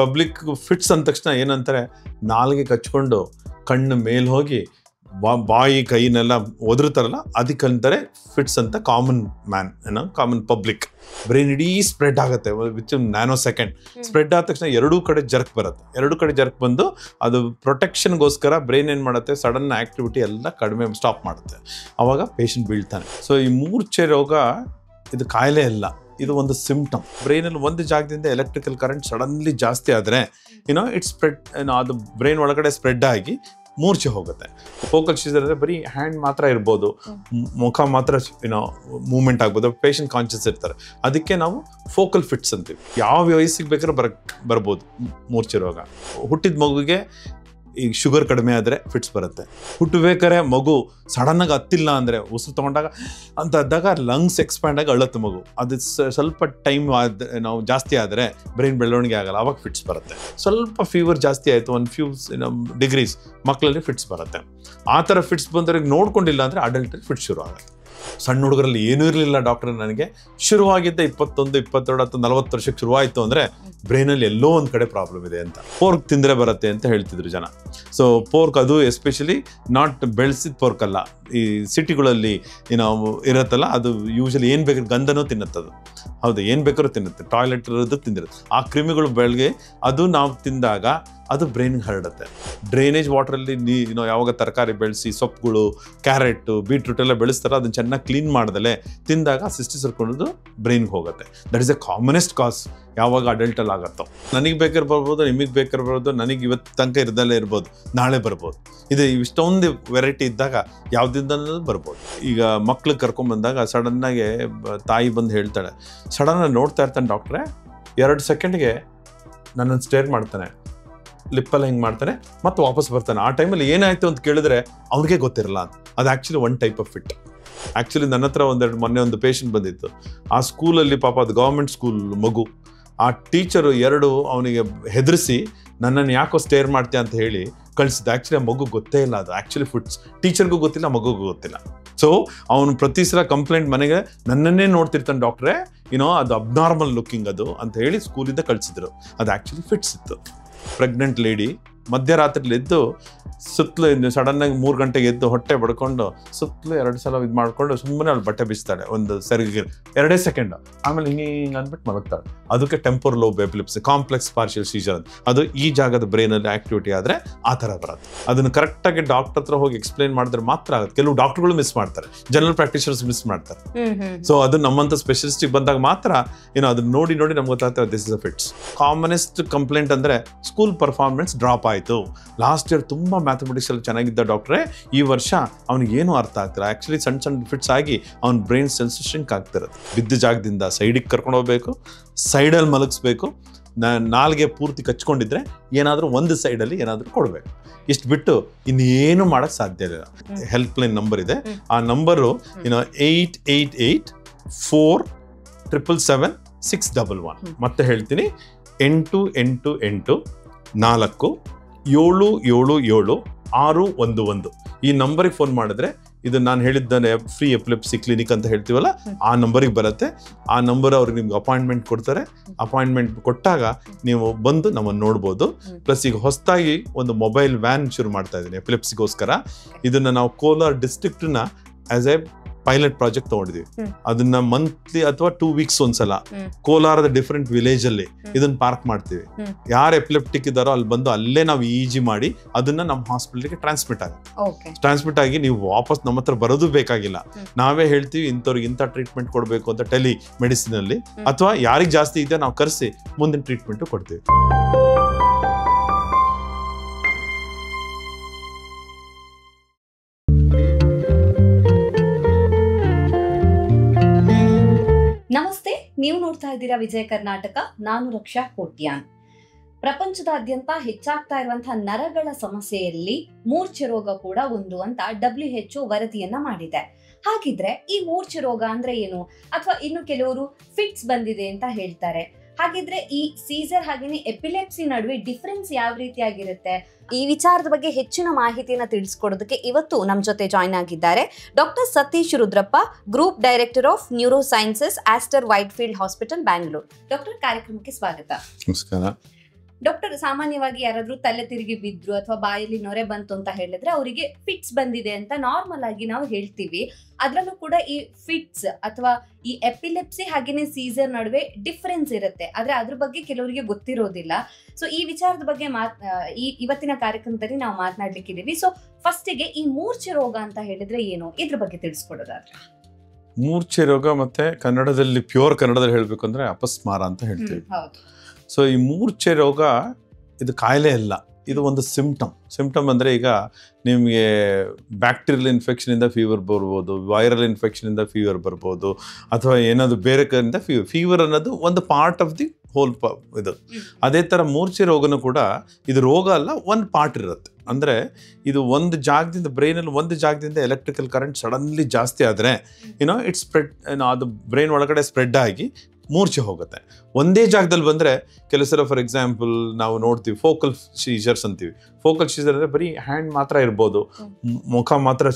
Public fits ಅಂದ ತಕ್ಷಣ ಏನಂತಾರೆ, ನಾಲ್ಗೆ ಕಚ್ಕೊಂಡು ಕಣ್ಣು ಮೇಲೆ ಹೋಗಿ ಬಾಯಿ ಕೈನೆಲ್ಲ ಒದರುತ್ತಾರಲ್ಲ, ಅದಕ್ಕಂತಾರೆ ಫಿಟ್ಸ್ ಅಂತ. Common man common public brain ಇಡೀ ಸ್ಪ್ರೆಡ್ ಆಗುತ್ತೆ ವಿತ್ ನ್ಯಾನೋ ಸೆಕೆಂಡ್. ಸ್ಪ್ರೆಡ್ ಆದ ತಕ್ಷಣ ಎರಡೂ ಕಡೆ ಜರ್ಕ್ ಬರುತ್ತೆ. ಎರಡೂ ಕಡೆ ಜರ್ಕ್ ಬಂದು ಅದು ಪ್ರೊಟೆಕ್ಷನ್ಗೋಸ್ಕರ ಬ್ರೈನ್ ಏನು ಮಾಡುತ್ತೆ, ಸಡನ್ ಆ್ಯಕ್ಟಿವಿಟಿ ಎಲ್ಲ ಕಡಿಮೆ ಸ್ಟಾಪ್ ಮಾಡುತ್ತೆ. ಆವಾಗ ಪೇಷಂಟ್ ಬೀಳ್ತಾನೆ. ಸೊ ಈ ಮೂರ್ಛೆ ರೋಗ ಇದು ಕಾಯಿಲೆ ಅಲ್ಲ, ಇದು ಒಂದು ಸಿಂಪ್ಟಮ್. ಬ್ರೈನಲ್ಲಿ ಒಂದು ಜಾಗದಿಂದ ಎಲೆಕ್ಟ್ರಿಕಲ್ ಕರೆಂಟ್ ಸಡನ್ಲಿ ಜಾಸ್ತಿ ಆದರೆ ಇಟ್ಸ್ ಸ್ಪ್ರೆಡ್, ಅದು ಬ್ರೈನ್ ಒಳಗಡೆ ಸ್ಪ್ರೆಡ್ ಆಗಿ ಮೂರ್ಛೆ ಹೋಗುತ್ತೆ. ಫೋಕಲ್ ಸೀಸರ್ ಅಂದರೆ ಬರೀ ಹ್ಯಾಂಡ್ ಮಾತ್ರ ಇರ್ಬೋದು, ಮುಖ ಮಾತ್ರ ಮೂವ್ಮೆಂಟ್ ಆಗ್ಬೋದು, ಪೇಷಂಟ್ ಕಾನ್ಷಿಯಸ್ ಇರ್ತಾರೆ. ಅದಕ್ಕೆ ನಾವು ಫೋಕಲ್ ಫಿಟ್ಸ್ ಅಂತೀವಿ. ಯಾವ ವಯಸ್ಸಿಗೆ ಬೇಕಾದ್ರೂ ಬರ್ಬೋದು ಮೂರ್ಛೆ ರೋಗ. ಹುಟ್ಟಿದ ಮಗುಗೆ ಈಗ ಶುಗರ್ ಕಡಿಮೆ ಆದರೆ ಫಿಟ್ಸ್ ಬರುತ್ತೆ. ಹುಟ್ಟಬೇಕಾರೆ ಮಗು ಸಡನ್ನಾಗಿ ಹತ್ತಿಲ್ಲ ಅಂದರೆ, ಉಸಿರು ತೊಗೊಂಡಾಗ ಅಂತ ಅದ್ದಾಗ ಲಂಗ್ಸ್ ಎಕ್ಸ್ಪ್ಯಾಂಡ್ ಆಗಿ ಅಳುತ್ತೆ ಮಗು. ಅದು ಸ್ವಲ್ಪ ಟೈಮ್ ನಾವು ಜಾಸ್ತಿ ಆದರೆ ಬ್ರೈನ್ ಬೆಳವಣಿಗೆ ಆಗಲ್ಲ, ಆವಾಗ ಫಿಟ್ಸ್ ಬರುತ್ತೆ. ಸ್ವಲ್ಪ ಫೀವರ್ ಜಾಸ್ತಿ ಆಯಿತು, ಒಂದು ಫ್ಯೂ ಡಿಗ್ರೀಸ್ ಮಕ್ಕಳಲ್ಲಿ ಫಿಟ್ಸ್ ಬರುತ್ತೆ. ಆ ಥರ ಫಿಟ್ಸ್ ಬಂದವ್ರಿಗೆ ನೋಡ್ಕೊಂಡಿಲ್ಲ ಅಂದರೆ ಅಡಲ್ಟಲ್ಲಿ ಫಿಟ್ಸ್ ಶುರು ಆಗುತ್ತೆ. ಸಣ್ಣ ಹುಡುಗರಲ್ಲಿ ಏನೂ ಇರಲಿಲ್ಲ ಡಾಕ್ಟರ್, ನನಗೆ ಶುರುವಾಗಿದ್ದ 21, 22 ಅಥವಾ 40 ವರ್ಷಕ್ಕೆ ಶುರುವಾಯಿತು ಅಂದರೆ ಬ್ರೈನಲ್ಲಿ ಎಲ್ಲೋ ಒಂದು ಕಡೆ ಪ್ರಾಬ್ಲಮ್ ಇದೆ ಅಂತ. ಪೋರ್ಕ್ ತಿಂದರೆ ಬರುತ್ತೆ ಅಂತ ಹೇಳ್ತಿದ್ರು ಜನ. ಸೊ ಪೋರ್ಕ್ ಅದು ಎಸ್ಪೆಷಲಿ ನಾಟ್ ಬೆಳೆಸಿದ ಪೋರ್ಕ್ ಅಲ್ಲ, ಈ ಸಿಟಿಗಳಲ್ಲಿ ಇರುತ್ತಲ್ಲ, ಅದು ಯೂಶಲಿ ಏನು ಬೇಕಾದ್ರೆ ಗಂಧನೂ ತಿನ್ನುತ್ತದು. ಹೌದು, ಏನು ಬೇಕಾದ್ರೂ ತಿನ್ನುತ್ತೆ, ಟಾಯ್ಲೆಟ್ ಇರೋದು ತಿಂದಿರುತ್ತೆ. ಆ ಕ್ರಿಮಿಗಳು ಬೆಳಗ್ಗೆ ಅದು ನಾವು ತಿಂದಾಗ ಅದು ಬ್ರೈನ್ಗೆ ಹರಡುತ್ತೆ. ಡ್ರೈನೇಜ್ ವಾಟ್ರಲ್ಲಿ ಯಾವಾಗ ತರಕಾರಿ ಬೆಳೆಸಿ ಸೊಪ್ಪುಗಳು, ಕ್ಯಾರೆಟು, ಬೀಟ್ರೂಟ್ ಎಲ್ಲ ಬೆಳೆಸ್ತಾರೆ, ಅದನ್ನು ಚೆನ್ನಾಗಿ ಕ್ಲೀನ್ ಮಾಡ್ದಲೆ ತಿಂದಾಗ ಸಿಸ್ಟಿ ಸರ್ಕೊಳ್ಳೋದು ಬ್ರೈನ್ಗೆ ಹೋಗುತ್ತೆ. That is A commonest cause ಯಾವಾಗ ಅಡಲ್ಟಲ್ಲಿ ಆಗುತ್ತೋ. ನನಗೆ ಬೇಕಾದ್ರೆ ಬರ್ಬೋದು, ನಿಮಗೆ ಬೇಕಾದ್ರೆ ಬರ್ಬೋದು, ನನಗೆ ಇವತ್ತು ತನಕ ಇರ್ದಲ್ಲೇ ಇರ್ಬೋದು, ನಾಳೆ ಬರ್ಬೋದು. ಇದು ಇಷ್ಟೊಂದು ವೆರೈಟಿ ಇದ್ದಾಗ ಯಾವುದಿಂದ ಬರ್ಬೋದು. ಈಗ ಮಕ್ಳಿಗೆ ಕರ್ಕೊಂಡ್ಬಂದಾಗ ಸಡನ್ನಾಗಿ ತಾಯಿ ಬಂದು ಹೇಳ್ತಾಳೆ, ಸಡನ್ನಾಗಿ ನೋಡ್ತಾ ಇರ್ತಾನೆ ಡಾಕ್ಟ್ರೆ, 2 ಸೆಕೆಂಡ್ಗೆ ನನ್ನನ್ನು ಸ್ಟೇರ್ ಮಾಡ್ತಾನೆ, ಲಿಪ್ಪಲ್ಲಿ ಹಿಂಗೆ ಮಾಡ್ತಾನೆ, ಮತ್ತೆ ವಾಪಸ್ ಬರ್ತಾನೆ. ಆ ಟೈಮಲ್ಲಿ ಏನಾಯಿತು ಅಂತ ಕೇಳಿದ್ರೆ ಅವ್ನಿಗೆ ಗೊತ್ತಿರಲ್ಲ ಅಂತ. ಅದು actually one type of fit. Actually ನನ್ನ ಹತ್ರ ಮೊನ್ನೆ ಒಂದು ಪೇಷಂಟ್ ಬಂದಿತ್ತು. ಆ ಸ್ಕೂಲಲ್ಲಿ ಪಾಪ ಅದು ಗೌರ್ಮೆಂಟ್ ಸ್ಕೂಲ್ ಮಗು. ಆ ಟೀಚರು ಅವನಿಗೆ ಹೆದರಿಸಿ ನನ್ನನ್ನು ಯಾಕೋ ಸ್ಟೇರ್ ಮಾಡ್ತೀಯ ಅಂತ ಹೇಳಿ ಕಳಿಸಿದ್ದು. ಆ್ಯಕ್ಚುಲಿ ಆ ಮಗು ಗೊತ್ತೇ ಇಲ್ಲ, ಅದು ಆ್ಯಕ್ಚುಲಿ ಫಿಟ್ಸ್. ಟೀಚರ್ಗೂ ಗೊತ್ತಿಲ್ಲ, ಮಗುಗೂ ಗೊತ್ತಿಲ್ಲ. ಸೊ ಅವನು ಪ್ರತಿ ಸಲ ಕಂಪ್ಲೇಂಟ್ ಮನೆಗೆ ನನ್ನನ್ನೇ ನೋಡ್ತಿರ್ತಾನೆ, ಡಾಕ್ಟ್ರೇ ಅದು ಅಬ್ನಾರ್ಮಲ್ ಲುಕ್ಕಿಂಗ್ ಅದು ಅಂತ ಹೇಳಿ ಸ್ಕೂಲಿಂದ ಕಳಿಸಿದ್ರು. ಅದು ಆ್ಯಕ್ಚುಲಿ ಫಿಟ್ಸ್ ಇತ್ತು. ಪ್ರೆಗ್ನೆಂಟ್ ಲೇಡಿ ಮಧ್ಯರಾತ್ರಿಲಿ ಎದ್ದು ಸುತ್ತಲೂ ಸಡನ್ನಾಗಿ 3 ಗಂಟೆಗೆ ಎದ್ದು ಹೊಟ್ಟೆ ಬಡ್ಕೊಂಡು ಸುತ್ತಲೂ 2 ಸಲ ಇದು ಮಾಡ್ಕೊಂಡು ಸುಮ್ಮನೆ ಅಲ್ಲಿ ಬಟ್ಟೆ ಬಿಸ್ತಾಳೆ ಒಂದು ಸರಿಗೆ 2 ಸೆಕೆಂಡ್. ಆಮೇಲೆ ಹಿಂಗೆ ಅಂದ್ಬಿಟ್ಟು ಮಲಗ್ತಾಳೆ. ಅದಕ್ಕೆ temporal lobe epilepsy, complex partial scissor ಅಂತ. ಅದು ಈ ಜಾಗದ ಬ್ರೈನಲ್ಲಿ ಆಕ್ಟಿವಿಟಿ ಆದರೆ ಆ ಥರ ಬರುತ್ತೆ. ಅದನ್ನು ಕರೆಕ್ಟಾಗಿ ಡಾಕ್ಟರ್ ಹತ್ರ ಹೋಗಿ ಎಕ್ಸ್ಪ್ಲೈನ್ ಮಾಡಿದ್ರೆ ಮಾತ್ರ ಆಗುತ್ತೆ. ಕೆಲವು ಡಾಕ್ಟರ್ಗಳು ಮಿಸ್ ಮಾಡ್ತಾರೆ, ಜನರಲ್ ಪ್ರಾಕ್ಟೀಷನರ್ಸ್ ಮಿಸ್ ಮಾಡ್ತಾರೆ. ಸೊ ಅದು ನಮ್ಮಂಥ ಸ್ಪೆಷಲಿಸ್ಟಿಗೆ ಬಂದಾಗ ಮಾತ್ರ ಅದನ್ನ ನೋಡಿ ನಮ್ಗೆ ಗೊತ್ತಾಗ್ತದೆ this is a fits. Commonest complaint ಅಂದರೆ ಸ್ಕೂಲ್ ಪರ್ಫಾರ್ಮೆನ್ಸ್ ಡ್ರಾಪ್ ಆಯಿತು. ಲಾಸ್ಟ್ ಇಯರ್ ತುಂಬ ಮ್ಯಾಥಮೆಟಿಕ್ಸ್ ಅಲ್ಲಿ ಚೆನ್ನಾಗಿದ್ದ ಡಾಕ್ಟ್ರೇ, ಈ ವರ್ಷ ಅವನಿಗೇನು ಅರ್ಥ ಆಗ್ತಿಲ್ಲ. ಆ್ಯಕ್ಚುಲಿ ಸಣ್ಣ ಫಿಟ್ಸ್ ಆಗಿ ಅವ್ನ ಬ್ರೈನ್ ಸೆಲ್ಸ್ ಶ್ರಿಂಕ್ ಆಗ್ತಿರುತ್ತೆ. ಬಿದ್ದ ಜಾಗದಿಂದ ಸೈಡಿಗೆ ಕರ್ಕೊಂಡು ಹೋಗ್ಬೇಕು, ಸೈಡಲ್ಲಿ ಮಲಗಿಸ್ಬೇಕು. ನಾಲ್ಗೆ ಪೂರ್ತಿ ಕಚ್ಕೊಂಡಿದ್ರೆ ಏನಾದರೂ ಒಂದು ಸೈಡಲ್ಲಿ ಏನಾದರೂ ಕೊಡಬೇಕು. ಇಷ್ಟು ಬಿಟ್ಟು ಇನ್ನೇನು ಮಾಡೋಕ್ಕೆ ಸಾಧ್ಯ ಇಲ್ಲ. ಹೆಲ್ಪ್ ಲೈನ್ ನಂಬರ್ ಇದೆ, ಆ ನಂಬರು 888-4777611. ಮತ್ತೆ ಹೇಳ್ತೀನಿ, 888 4 777 611. ಈ ನಂಬರಿಗೆ ಫೋನ್ ಮಾಡಿದ್ರೆ, ಇದು ನಾನು ಹೇಳಿದ್ದಾನೆ ಫ್ರೀ ಎಪಿಲೆಪ್ಸಿ ಕ್ಲಿನಿಕ್ ಅಂತ ಹೇಳ್ತೀವಲ್ಲ, ಆ ನಂಬರಿಗೆ ಬರುತ್ತೆ. ಆ ನಂಬರ್ ಅವ್ರಿಗೆ ನಿಮ್ಗೆ ಅಪಾಯಿಂಟ್ಮೆಂಟ್ ಕೊಡ್ತಾರೆ. ಅಪಾಯಿಂಟ್ಮೆಂಟ್ ಕೊಟ್ಟಾಗ ನೀವು ಬಂದು ನಮ್ಮನ್ನು ನೋಡ್ಬೋದು. ಪ್ಲಸ್ ಈಗ ಹೊಸದಾಗಿ ಒಂದು ಮೊಬೈಲ್ ವ್ಯಾನ್ ಶುರು ಮಾಡ್ತಾ ಇದ್ದೀನಿ ಎಪಿಲೆಪ್ಸಿಗೋಸ್ಕರ. ಇದನ್ನು ನಾವು ಕೋಲಾರ ಡಿಸ್ಟ್ರಿಕ್ಟ್ನ ಆಸ್ ಎ ಪೈಲಟ್ ಪ್ರಾಜೆಕ್ಟ್ ತಗೊಂಡಿದ್ದೀವಿ. ಅದನ್ನ ಮಂತ್ಲಿ ಅಥವಾ 2 ವೀಕ್ಸ್ ಒಂದ್ಸಲ ಕೋಲಾರದ ಡಿಫ್ರೆಂಟ್ ವಿಲೇಜ್ ಅಲ್ಲಿ ಇದನ್ನ ಪಾರ್ಕ್ ಮಾಡ್ತೀವಿ. ಯಾರು ಎಪಿಲೆಪ್ಟಿಕ್ ಇದ್ದಾರೋ ಅಲ್ಲಿ ಬಂದು ಅಲ್ಲೇ ನಾವು ಇಜಿ ಮಾಡಿ ಅದನ್ನ ನಮ್ಮ ಹಾಸ್ಪಿಟಲ್ಗೆ ಟ್ರಾನ್ಸ್ಮಿಟ್ ಆಗುತ್ತೆ. ಟ್ರಾನ್ಸ್ಮಿಟ್ ಆಗಿ ನೀವು ವಾಪಸ್ ನಮ್ಮ ಹತ್ರ ಬರೋದು ಬೇಕಾಗಿಲ್ಲ. ನಾವೇ ಹೇಳ್ತೀವಿ ಇಂಥವ್ರಿಗೆ ಇಂಥ ಟ್ರೀಟ್ಮೆಂಟ್ ಕೊಡಬೇಕು ಅಂತ ಟೆಲಿ ಮೆಡಿಸಿನ್ ಅಲ್ಲಿ, ಅಥವಾ ಯಾರಿಗೆ ಜಾಸ್ತಿ ಇದೆ ನಾವು ಕರೆಸಿ ಮುಂದಿನ ಟ್ರೀಟ್ಮೆಂಟ್ ಕೊಡ್ತೀವಿ. ನಮಸ್ತೆ, ನೀವು ನೋಡ್ತಾ ಇದ್ದೀರಾ ವಿಜಯ ಕರ್ನಾಟಕ. ನಾನು ರಕ್ಷಾ ಕೋಟ್ಯಾನ್. ಪ್ರಪಂಚದಾದ್ಯಂತ ಹೆಚ್ಚಾಗ್ತಾ ಇರುವಂತಹ ನರಗಳ ಸಮಸ್ಯೆಯಲ್ಲಿ ಮೂರ್ಛೆ ರೋಗ ಕೂಡ ಒಂದು ಅಂತ WHO ವರದಿಯನ್ನ ಮಾಡಿದೆ. ಹಾಗಿದ್ರೆ ಈ ಮೂರ್ಛೆ ರೋಗ ಅಂದ್ರೆ ಏನು, ಅಥವಾ ಇನ್ನು ಕೆಲವರು ಫಿಟ್ಸ್ ಬಂದಿದೆ ಅಂತ ಹೇಳ್ತಾರೆ. ಹಾಗಿದ್ರೆ ಈ ಸೀಸರ್ ಹಾಗೇನೆ ಎಪಿಲೆಪ್ಸಿ ನಡುವೆ ಡಿಫರೆನ್ಸ್ ಯಾವ ರೀತಿಯಾಗಿರುತ್ತೆ, ಈ ವಿಚಾರದ ಬಗ್ಗೆ ಹೆಚ್ಚಿನ ಮಾಹಿತಿಯನ್ನ ತಿಳಿಸ್ಕೊಡೋದಕ್ಕೆ ಇವತ್ತು ನಮ್ಮ ಜೊತೆ ಜಾಯ್ನ್ ಆಗಿದ್ದಾರೆ doctor Satish Rudrappa, group director of neuro sciences, Aster Whitefield hospital, Bangalore. Doctor, ಕಾರ್ಯಕ್ರಮಕ್ಕೆ ಸ್ವಾಗತ. ನಮಸ್ಕಾರ. ಡಾಕ್ಟರ್, ಸಾಮಾನ್ಯವಾಗಿ ಯಾರಾದ್ರೂ ತಲೆ ತಿರುಗಿ ಬಿದ್ರು ಅಥವಾ ಬಾಯಲ್ಲಿ ನೊರೆ ಬಂತು ಅಂತ ಹೇಳಿದ್ರೆ ಅವರಿಗೆ ಫಿಟ್ಸ್ ಬಂದಿದೆ ಅಂತ ನಾರ್ಮಲ್ ಆಗಿ ನಾವು ಹೇಳ್ತೀವಿ. ಅದ್ರಲ್ಲೂ ಕೂಡ ಈ ಫಿಟ್ಸ್ ಅಥವಾ ಈ ಎಪಿಲೆಪ್ಸಿ ಹಾಗೇನೆ ಸೀಸರ್ ನಡುವೆ ಡಿಫರೆನ್ಸ್ ಇರುತ್ತೆ, ಆದ್ರೆ ಅದ್ರ ಬಗ್ಗೆ ಕೆಲವರಿಗೆ ಗೊತ್ತಿರೋದಿಲ್ಲ. ಸೊ ಈ ವಿಚಾರದ ಬಗ್ಗೆ ಇವತ್ತಿನ ಕಾರ್ಯಕ್ರಮದಲ್ಲಿ ನಾವು ಮಾತನಾಡ್ಲಿಕ್ಕಿದೀವಿ. ಸೊ ಫಸ್ಟಿಗೆ ಈ ಮೂರ್ಛೆ ರೋಗ ಅಂತ ಹೇಳಿದ್ರೆ ಏನು, ಇದ್ರ ಬಗ್ಗೆ ತಿಳಿಸ್ಕೊಡೋದಾದ್ರೆ. ಮೂರ್ಛೆ ರೋಗ ಮತ್ತೆ ಕನ್ನಡದಲ್ಲಿ ಪ್ಯೂರ್ ಕನ್ನಡದಲ್ಲಿ ಹೇಳ್ಬೇಕು ಅಂದ್ರೆ ಅಪಸ್ಮಾರ ಅಂತ ಹೇಳ್ತೀವಿ. ಸೊ ಈ ಮೂರ್ಛೆ ರೋಗ ಇದು ಕಾಯಿಲೆ ಅಲ್ಲ, ಇದು ಒಂದು ಸಿಂಪ್ಟಮ್ ಅಂದರೆ ಈಗ ನಿಮಗೆ ಬ್ಯಾಕ್ಟೀರಿಯಲ್ ಇನ್ಫೆಕ್ಷನಿಂದ ಫೀವರ್ ಬರ್ಬೋದು, ವೈರಲ್ ಇನ್ಫೆಕ್ಷನಿಂದ ಫೀವರ್ ಬರ್ಬೋದು, ಅಥವಾ ಏನಾದರೂ ಬೇರೆ ಕಡೆಯಿಂದ ಫೀವರ್ ಅನ್ನೋದು ಒಂದು ಪಾರ್ಟ್ ಆಫ್ ದಿ ಹೋಲ್ ಇದು. ಅದೇ ಥರ ಮೂರ್ಛೆ ರೋಗನೂ ಕೂಡ ಇದು ರೋಗ ಅಲ್ಲ, ಒಂದು ಪಾರ್ಟ್ ಇರುತ್ತೆ. ಅಂದರೆ ಇದು ಒಂದು ಜಾಗದಿಂದ ಬ್ರೈನಲ್ಲಿ ಒಂದು ಜಾಗದಿಂದ ಎಲೆಕ್ಟ್ರಿಕಲ್ ಕರೆಂಟ್ ಸಡನ್ಲಿ ಜಾಸ್ತಿ ಆದರೆ ಇಟ್ಸ್ ಸ್ಪ್ರೆಡ್, ಅದು ಬ್ರೈನ್ ಒಳಗಡೆ ಸ್ಪ್ರೆಡ್ ಆಗಿ ಮೂರ್ಛೆ ಹೋಗುತ್ತೆ. ಒಂದೇ ಜಾಗದಲ್ಲಿ ಬಂದರೆ ಕೆಲವು ಸಲ ಫಾರ್ ಎಕ್ಸಾಂಪಲ್ ನಾವು ನೋಡ್ತೀವಿ ಫೋಕಲ್ ಸೀಜರ್ಸ್ ಅಂತೀವಿ. ಫೋಕಲ್ ಸೀಜರ್ ಅಂದರೆ ಬರೀ ಹ್ಯಾಂಡ್ ಮಾತ್ರ ಇರ್ಬೋದು, ಮುಖ ಮಾತ್ರ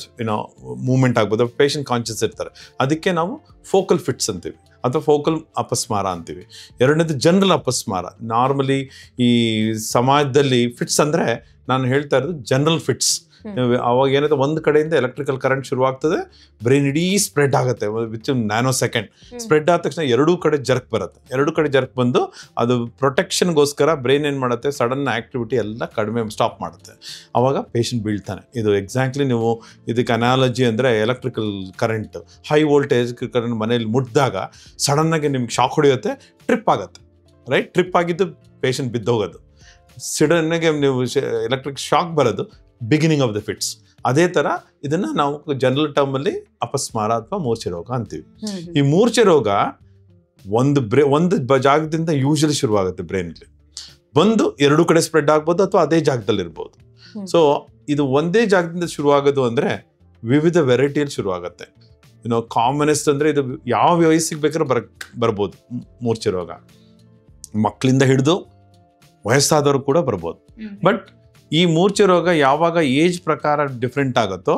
ಮೂವ್ಮೆಂಟ್ ಆಗ್ಬೋದು, ಪೇಷಂಟ್ ಕಾನ್ಷಿಯಸ್ ಇರ್ತಾರೆ. ಅದಕ್ಕೆ ನಾವು ಫೋಕಲ್ ಫಿಟ್ಸ್ ಅಂತೀವಿ ಅಥವಾ ಫೋಕಲ್ ಅಪಸ್ಮಾರ ಅಂತೀವಿ. ಎರಡನೇದು ಜನರಲ್ ಅಪಸ್ಮಾರ. ನಾರ್ಮಲಿ ಈ ಸಮಾಜದಲ್ಲಿ ಫಿಟ್ಸ್ ಅಂದರೆ ನಾನು ಹೇಳ್ತಾ ಇರೋದು ಜನರಲ್ ಫಿಟ್ಸ್. ಅವಾಗ ಏನಾಯ್ತು, ಒಂದು ಕಡೆಯಿಂದ ಎಲೆಕ್ಟ್ರಿಕಲ್ ಕರೆಂಟ್ ಶುರುವಾಗ್ತದೆ, ಬ್ರೈನ್ ಇಡೀ ಸ್ಪ್ರೆಡ್ ಆಗುತ್ತೆ ವಿತ್ ನ್ಯಾನೋ ಸೆಕೆಂಡ್. ಸ್ಪ್ರೆಡ್ ಆದ ತಕ್ಷಣ ಎರಡೂ ಕಡೆ ಜರ್ಕ್ ಬರುತ್ತೆ. ಎರಡೂ ಕಡೆ ಜರ್ಕ್ ಬಂದು ಅದು ಪ್ರೊಟೆಕ್ಷನ್ಗೋಸ್ಕರ ಬ್ರೈನ್ ಏನು ಮಾಡುತ್ತೆ, ಸಡನ್ ಆ್ಯಕ್ಟಿವಿಟಿ ಎಲ್ಲ ಕಡಿಮೆ ಸ್ಟಾಪ್ ಮಾಡುತ್ತೆ. ಆವಾಗ ಪೇಷಂಟ್ ಬೀಳ್ತಾನೆ. ಇದು ಎಕ್ಸಾಕ್ಟ್ಲಿ ನೀವು ಇದಕ್ಕೆ ಅನಾಲಜಿ ಅಂದರೆ electrical current, high voltage current ಮನೇಲಿ ಮುಟ್ಟಿದಾಗ ಸಡನ್ನಾಗಿ ನಿಮ್ಗೆ ಶಾಕ್ ಹೊಡೆಯುತ್ತೆ, ಟ್ರಿಪ್ ಆಗುತ್ತೆ. ರೈಟ್, ಟ್ರಿಪ್ ಆಗಿದ್ದು ಪೇಷಂಟ್ ಬಿದ್ದೋಗೋದು. ಸಡನ್ನಾಗಿ ನೀವು ಎಲೆಕ್ಟ್ರಿಕ್ ಶಾಕ್ ಬರೋದು ಬಿಗಿನಿಂಗ್ ಆಫ್ ದ ಫಿಟ್ಸ್. ಅದೇ ಥರ ಇದನ್ನು ನಾವು ಜನರಲ್ ಟರ್ಮಲ್ಲಿ ಅಪಸ್ಮಾರ ಅಥವಾ ಮೂರ್ಛೆ ರೋಗ ಅಂತೀವಿ. ಈ ಮೂರ್ಛೆ ರೋಗ ಒಂದು ಜಾಗದಿಂದ ಯೂಶಲಿ ಶುರುವಾಗುತ್ತೆ ಬ್ರೈನಲ್ಲಿ, ಬಂದು ಎರಡೂ ಕಡೆ ಸ್ಪ್ರೆಡ್ ಆಗ್ಬೋದು ಅಥವಾ ಅದೇ ಜಾಗದಲ್ಲಿ ಇರ್ಬೋದು. ಸೊ ಇದು ಒಂದೇ ಜಾಗದಿಂದ ಶುರುವಾಗೋದು ಅಂದರೆ ವಿವಿಧ ವೆರೈಟಿಯಲ್ಲಿ ಶುರುವಾಗುತ್ತೆ. ಕಾಮನೆಸ್ಟ್ ಅಂದರೆ ಇದು ಯಾವ ವಯಸ್ಸಿಗೆ ಬೇಕಾದ್ರೆ ಬರ್ಬೋದು. ಮೂರ್ಛೆ ರೋಗ ಮಕ್ಕಳಿಂದ ಹಿಡಿದು ವಯಸ್ಸಾದವರು ಕೂಡ ಬರ್ಬೋದು. ಬಟ್ ಈ ಮೂರ್ಛೆ ರೋಗ ಯಾವಾಗ ಏಜ್ ಪ್ರಕಾರ ಡಿಫ್ರೆಂಟ್ ಆಗುತ್ತೋ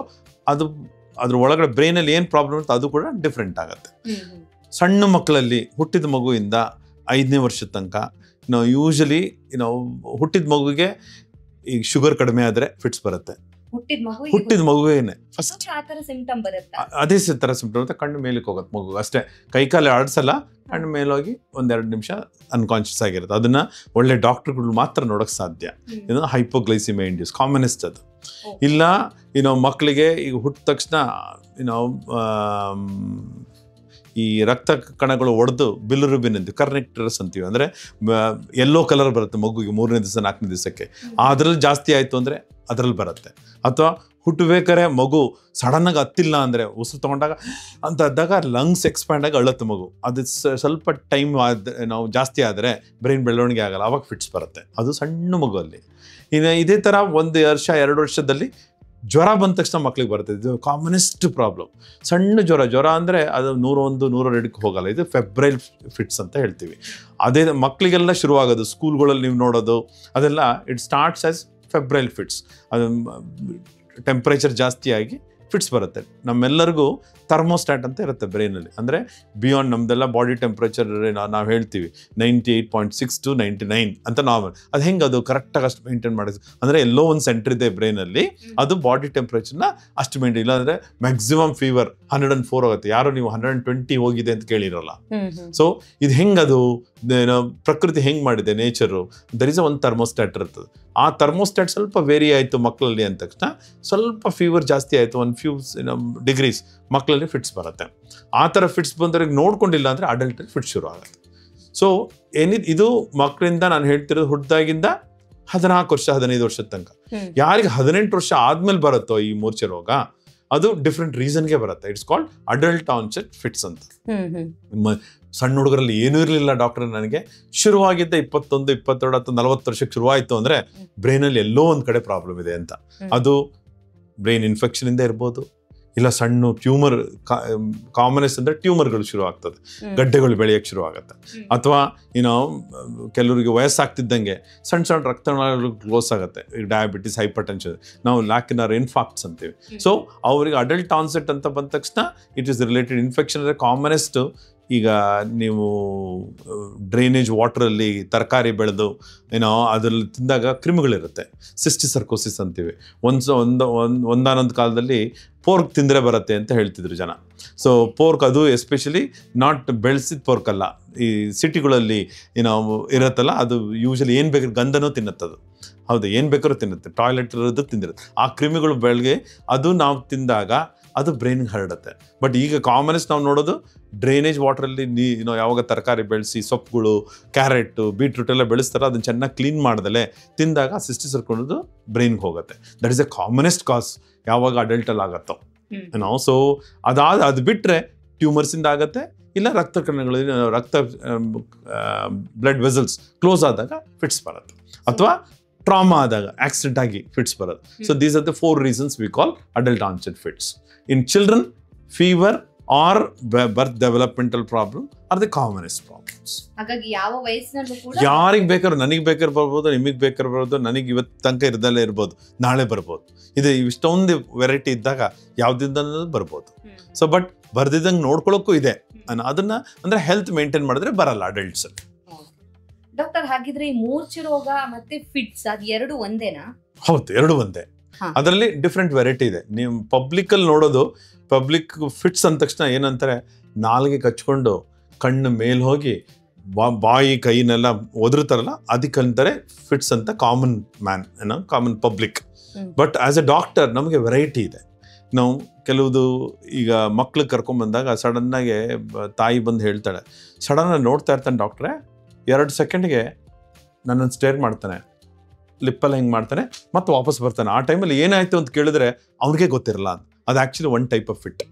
ಅದು ಅದ್ರ ಒಳಗಡೆ ಬ್ರೈನಲ್ಲಿ ಏನು ಪ್ರಾಬ್ಲಮ್ ಇರುತ್ತೆ ಅದು ಕೂಡ ಡಿಫ್ರೆಂಟ್ ಆಗುತ್ತೆ. ಸಣ್ಣ ಮಕ್ಕಳಲ್ಲಿ ಹುಟ್ಟಿದ ಮಗುವಿಂದ 5ನೇ ವರ್ಷದ ತನಕ ಯೂಶಲಿ ಹುಟ್ಟಿದ ಮಗುವಿಗೆ ಈಗ ಶುಗರ್ ಕಡಿಮೆ ಆದರೆ ಫಿಟ್ಸ್ ಬರುತ್ತೆ. ಹುಟ್ಟಿದ ಮಗುವೇನೆ ಫಸ್ಟ್ ಅದೇ ಥರ ಸಿಂಪ್ಟಮ್ ಅಂತ. ಕಣ್ಣು ಮೇಲಕ್ಕೆ ಹೋಗುತ್ತೆ ಮಗು ಅಷ್ಟೇ, ಕೈಕಾಲು ಆಡಿಸಲ್ಲ, ಕಣ್ಣು ಮೇಲೋಗಿ 1-2 ನಿಮಿಷ ಅನ್ಕಾನ್ಷಿಯಸ್ ಆಗಿರುತ್ತೆ. ಅದನ್ನ ಒಳ್ಳೆ ಡಾಕ್ಟರ್ಗಳು ಮಾತ್ರ ನೋಡೋಕೆ ಸಾಧ್ಯ. ಇದು ಹೈಪೋಗ್ಲೈಸಿಮಿಯಾ ಇಂಡ್ಯೂಸ್ ಕಾಮನೆಸ್ಟ್ ಅದು. ಇಲ್ಲ ಮಕ್ಕಳಿಗೆ ಈಗ ಹುಟ್ಟಿದ ತಕ್ಷಣ ಈ ರಕ್ತ ಕಣಗಳು ಒಡೆದು ಬಿಲಿರುಬಿನ್ ಅಂತೀವಿ, ಕರ್ನೆಕ್ಟರ್ಸ್ ಅಂತೀವಿ. ಅಂದರೆ ಯೆಲ್ಲೋ ಕಲರ್ ಬರುತ್ತೆ ಮಗುಗೆ 3ನೇ ದಿವಸ 4ನೇ ದಿವಸಕ್ಕೆ. ಅದರಲ್ಲಿ ಜಾಸ್ತಿ ಆಯಿತು ಅಂದರೆ ಅದರಲ್ಲಿ ಬರುತ್ತೆ. ಅಥವಾ ಹುಟ್ಟಬೇಕಾರೆ ಮಗು ಸಡನ್ನಾಗಿ ಹತ್ತಿಲ್ಲ ಅಂದರೆ ಉಸಿರು ತೊಗೊಂಡಾಗ ಅಂತ ಅದ್ದಾಗ ಲಂಗ್ಸ್ ಎಕ್ಸ್ಪ್ಯಾಂಡ್ ಆಗಿ ಅಳುತ್ತೆ ಮಗು. ಅದು ಸ್ವಲ್ಪ ಟೈಮ್ ನಾವು ಜಾಸ್ತಿ ಆದರೆ ಬ್ರೈನ್ ಬೆಳವಣಿಗೆ ಆಗಲ್ಲ, ಆವಾಗ ಫಿಟ್ಸ್ ಬರುತ್ತೆ. ಅದು ಸಣ್ಣ ಮಗುವಲ್ಲಿ. ಇನ್ನು ಇದೇ ಥರ 1 ವರ್ಷ 2 ವರ್ಷದಲ್ಲಿ ಜ್ವರ ಬಂದ ತಕ್ಷಣ ಮಕ್ಳಿಗೆ ಬರುತ್ತೆ. ಇದು ಕಾಮನೆಸ್ಟ್ ಪ್ರಾಬ್ಲಮ್. ಸಣ್ಣ ಜ್ವರ ಅಂದರೆ ಅದು 101, 102ಕ್ಕೆ ಹೋಗಲ್ಲ. ಇದು ಫೆಬ್ರೈಲ್ ಫಿಟ್ಸ್ ಅಂತ ಹೇಳ್ತೀವಿ. ಅದೇ ಮಕ್ಕಳಿಗೆಲ್ಲ ಶುರುವಾಗೋದು ಸ್ಕೂಲ್ಗಳಲ್ಲಿ ನೀವು ನೋಡೋದು ಅದೆಲ್ಲ it starts as febrile fits. ಅದು ಟೆಂಪ್ರೇಚರ್ ಜಾಸ್ತಿ ಆಗಿ ಫಿಟ್ಸ್ ಬರುತ್ತೆ. ನಮ್ಮೆಲ್ಲರಿಗೂ ಥರ್ಮೋಸ್ಟ್ಯಾಟ್ ಅಂತ ಇರುತ್ತೆ ಬ್ರೈನಲ್ಲಿ. ಅಂದರೆ ಬಿಯಾಂಡ್ ನಮ್ದೆಲ್ಲ ಬಾಡಿ ಟೆಂಪ್ರೇಚರ್ ನಾವು ಹೇಳ್ತೀವಿ 98.6 to 99 ಅಂತ ನಾರ್ಮಲ್. ಅದು ಹೆಂಗೆ ಅದು ಕರೆಕ್ಟಾಗಿ ಅಷ್ಟು ಮೇಂಟೈನ್ ಮಾಡೋದು ಅಂದರೆ ಎಲ್ಲೋ ಒಂದು ಸೆಂಟ್ರ್ ಇದೆ ಬ್ರೈನಲ್ಲಿ, ಅದು ಬಾಡಿ ಟೆಂಪ್ರೇಚರ್ನ ಅಷ್ಟು ಮೇಂಟೈನ್. ಇಲ್ಲ ಅಂದರೆ ಮ್ಯಾಕ್ಸಿಮಮ್ ಫೀವರ್ 104 ಆಗುತ್ತೆ. ಯಾರು ನೀವು 120 ಹೋಗಿದೆ ಅಂತ ಕೇಳಿರಲ್ಲ. ಸೊ ಇದು ಹೆಂಗದು ಪ್ರಕೃತಿ ಹೆಂಗೆ ಮಾಡಿದೆ, ನೇಚರು, ದರ್ ಇಸ್ ಒಂದು ಥರ್ಮೋಸ್ಟ್ಯಾಟ್ ಇರ್ತದೆ. ಆ ಥರ್ಮೋಸ್ಟ್ಯಾಟ್ ಸ್ವಲ್ಪ ವೇರಿ ಆಯಿತು ಮಕ್ಕಳಲ್ಲಿ ಅಂದ ತಕ್ಷಣ ಸ್ವಲ್ಪ ಫೀವರ್ ಜಾಸ್ತಿ ಆಯಿತು, 1 few ಡಿಗ್ರೀಸ್, ಮಕ್ಕಳಲ್ಲಿ ಫಿಟ್ಸ್ ಬರುತ್ತೆ. ಆ ಥರ ಫಿಟ್ಸ್ ಬಂದವ್ರಿಗೆ ನೋಡ್ಕೊಂಡಿಲ್ಲ ಅಂದರೆ ಅಡಲ್ಟಲ್ಲಿ ಫಿಟ್ಸ್ ಶುರು ಆಗುತ್ತೆ. ಸೊ ಇದು ಮಕ್ಕಳಿಂದ ನಾನು ಹೇಳ್ತಿರೋದು ಹುಟ್ಟಿದಾಗಿಂದ 14 ವರ್ಷ 15 ವರ್ಷದ ತನಕ. ಯಾರಿಗೆ 18 ವರ್ಷ ಆದ್ಮೇಲೆ ಬರುತ್ತೋ ಈ ಮೂರ್ಛೆ ರೋಗ, ಅದು ಡಿಫ್ರೆಂಟ್ ರೀಸನ್ಗೆ ಬರುತ್ತೆ. It's called adult onset fits ಅಂತ. ಸಣ್ಣ ಹುಡುಗರಲ್ಲಿ ಏನೂ ಇರಲಿಲ್ಲ ಡಾಕ್ಟರ್, ನನಗೆ ಶುರುವಾಗಿದ್ದ 21, 22 ಅಥವಾ 40 ವರ್ಷಕ್ಕೆ ಶುರುವಾಯಿತು ಅಂದರೆ ಬ್ರೈನಲ್ಲಿ ಎಲ್ಲೋ ಒಂದು ಕಡೆ ಪ್ರಾಬ್ಲಮ್ ಇದೆ ಅಂತ. ಅದು ಬ್ರೈನ್ ಇನ್ಫೆಕ್ಷನಿಂದ ಇರ್ಬೋದು, ಇಲ್ಲ ಸಣ್ಣ ಟ್ಯೂಮರ್, ಕಾಮನೆಸ್ ಅಂದರೆ ಟ್ಯೂಮರ್ಗಳು ಶುರು ಆಗ್ತದೆ, ಗಡ್ಡೆಗಳು ಬೆಳೆಯೋಕ್ಕೆ ಶುರು ಆಗುತ್ತೆ. ಅಥವಾ ಕೆಲವರಿಗೆ ವಯಸ್ಸಾಗ್ತಿದ್ದಂಗೆ ಸಣ್ಣ ರಕ್ತನಾಳಗಳು ಕ್ಲೋಸ್ ಆಗುತ್ತೆ. ಈಗ ಡಯಾಬಿಟಿಸ್, ಹೈಪರ್ ಟೆನ್ಷನ್, ನಾವು ಲ್ಯಾಕಿನರ್ ಇನ್ಫಾಕ್ಟ್ಸ್ ಅಂತೀವಿ. ಸೊ ಅವರಿಗೆ ಅಡಲ್ಟ್ ಆನ್ಸೆಟ್ ಅಂತ ಬಂದ ತಕ್ಷಣ ಇಟ್ ಈಸ್ ರಿಲೇಟೆಡ್ ಇನ್ಫೆಕ್ಷನ್ ಅಂದರೆ ಕಾಮನೆಸ್ಟ್ ಈಗ ನೀವು ಡ್ರೈನೇಜ್ ವಾಟ್ರಲ್ಲಿ ತರಕಾರಿ ಬೆಳೆದು ಅದರಲ್ಲಿ ತಿಂದಾಗ ಕ್ರಿಮಿಗಳಿರುತ್ತೆ, ಸಿಸ್ಟಿಸರ್ಕೋಸಿಸ್ ಅಂತೀವಿ. ಒಂದಾನೊಂದು ಕಾಲದಲ್ಲಿ ಪೋರ್ಕ್ ತಿಂದರೆ ಬರುತ್ತೆ ಅಂತ ಹೇಳ್ತಿದ್ರು ಜನ. ಸೊ ಪೋರ್ಕ್ ಅದು ಎಸ್ಪೆಷಲಿ ನಾಟ್ ಬೆಳೆಸಿದ ಪೋರ್ಕ್ ಅಲ್ಲ, ಈ ಸಿಟಿಗಳಲ್ಲಿ ಇರುತ್ತಲ್ಲ, ಅದು ಯೂಶಲಿ ಏನು ಬೇಕಾದ್ರೆ ಗಂಧನೂ ತಿನ್ನುತ್ತದು. ಹೌದು, ಏನು ಬೇಕಾದ್ರೂ ತಿನ್ನುತ್ತೆ, ಟಾಯ್ಲೆಟ್ ಇರೋದು ತಿಂದಿರುತ್ತೆ. ಆ ಕ್ರಿಮಿಗಳು ಬೆಳಗ್ಗೆ ಅದು ನಾವು ತಿಂದಾಗ ಅದು ಬ್ರೈನ್ಗೆ ಹರಡುತ್ತೆ. ಬಟ್ ಈಗ ಕಾಮನೆಸ್ಟ್ ನಾವು ನೋಡೋದು ಡ್ರೈನೇಜ್ ವಾಟ್ರಲ್ಲಿ ಯಾವಾಗ ತರಕಾರಿ ಬೆಳೆಸಿ ಸೊಪ್ಪುಗಳು, ಕ್ಯಾರೆಟು, ಬೀಟ್ರೂಟ್ ಎಲ್ಲ ಬೆಳೆಸ್ತಾರೆ, ಅದನ್ನು ಚೆನ್ನಾಗಿ ಕ್ಲೀನ್ ಮಾಡ್ದಲೆ ತಿಂದಾಗ ಸಿಸ್ಟಿಸ್ ಸರ್ಕೊಳ್ಳೋದು ಬ್ರೈನ್ಗೆ ಹೋಗುತ್ತೆ. That is A commonest cause ಯಾವಾಗ ಅಡಲ್ಟಲ್ಲಿ ಆಗತ್ತೋ. ಸೊ ಅದು ಬಿಟ್ಟರೆ ಟ್ಯೂಮರ್ಸಿಂದ ಆಗುತ್ತೆ, ಇಲ್ಲ ರಕ್ತ ಕಣಗಳು, ಬ್ಲಡ್ ವೆಸಲ್ಸ್ ಕ್ಲೋಸ್ ಆದಾಗ ಫಿಟ್ಸ್ ಬರುತ್ತೆ, ಅಥವಾ ಟ್ರಾಮಾ ಆದಾಗ, ಆಕ್ಸಿಡೆಂಟ್ ಆಗಿ ಫಿಟ್ಸ್ ಬರುತ್ತೆ. So these are the 4 reasons we call adult onset fits. In children, fever or birth developmental problem are the commonest problems. ಹಾಗಾಗಿ ಯಾವ ವಯಸ್ಸಿನಲ್ಲೂ ಕೂಡ ಯಾರಿಗೆ ಬೇಕಾದ್ರೂ, ನನಗೆ ಬೇಕಾದ್ರೆ ಬರ್ಬೋದು, ನಿಮಗೆ ಬೇಕಾದ್ರೆ ಬರ್ಬೋದು, ನನಗೆ ಇವತ್ತು ತನಕ ಇರ್ದಲ್ಲೇ ಇರ್ಬೋದು, ನಾಳೆ ಬರ್ಬೋದು. ಇದು ಇಷ್ಟೊಂದು ವೆರೈಟಿ ಇದ್ದಾಗ ಯಾವುದಿಂದ ಬರ್ಬೋದು. ಸೊ ಬಟ್ ಬರ್ದಿದ್ದಂಗೆ ನೋಡ್ಕೊಳ್ಳೋಕ್ಕೂ ಇದೆ. ಅದನ್ನ ಅಂದ್ರೆ ಹೆಲ್ತ್ ಮೇಂಟೈನ್ ಮಾಡಿದ್ರೆ ಬರಲ್ಲ ಅಡಲ್ಟ್ಸ್. ಡಾಕ್ಟರ್, ಹಾಗಿದ್ರೆ ಈ ಮೂರ್ಛೆ ರೋಗ ಮತ್ತೆ ಫಿಟ್ಸ್ ಅದು ಎರಡು ಒಂದೇನಾ? ಹೌದು, ಎರಡು ಒಂದೇ. ಅದರಲ್ಲಿ ಡಿಫ್ರೆಂಟ್ ವೆರೈಟಿ ಇದೆ. ನೀವು ಪಬ್ಲಿಕಲ್ಲಿ ನೋಡೋದು, ಪಬ್ಲಿಕ್ ಫಿಟ್ಸ್ ಅಂದ ತಕ್ಷಣ ಏನಂತಾರೆ, ನಾಲ್ಗೆ ಕಚ್ಕೊಂಡು ಕಣ್ಣು ಮೇಲ್ ಹೋಗಿ ಬಾಯಿ ಕೈನೆಲ್ಲ ಒದರ್ತಾರಲ್ಲ, ಅದಕ್ಕಂತಾರೆ ಫಿಟ್ಸ್ ಅಂತ common common public. But as A doctor ನಮಗೆ ವೆರೈಟಿ ಇದೆ. ನಾವು ಕೆಲವುದು ಈಗ ಮಕ್ಳಿಗೆ ಕರ್ಕೊಂಡ್ಬಂದಾಗ ಸಡನ್ನಾಗಿ ತಾಯಿ ಬಂದು ಹೇಳ್ತಾಳೆ, ಸಡನ್ನಾಗಿ ನೋಡ್ತಾ ಇರ್ತಾನೆ ಡಾಕ್ಟ್ರೇ, 2 ಸೆಕೆಂಡ್ಗೆ ನನ್ನನ್ನು ಸ್ಟೇರ್ ಮಾಡ್ತಾನೆ, ಲಿಪ್ಪಲ್ಲಿ ಹೆಂಗೆ ಮಾಡ್ತಾನೆ, ಮತ್ತೆ ವಾಪಸ್ ಬರ್ತಾನೆ. ಆ ಟೈಮಲ್ಲಿ ಏನಾಯ್ತು ಅಂತ ಕೇಳಿದ್ರೆ ಅವ್ನಿಗೆ ಗೊತ್ತಿರಲ್ಲ. ಅದು actually one type of fit.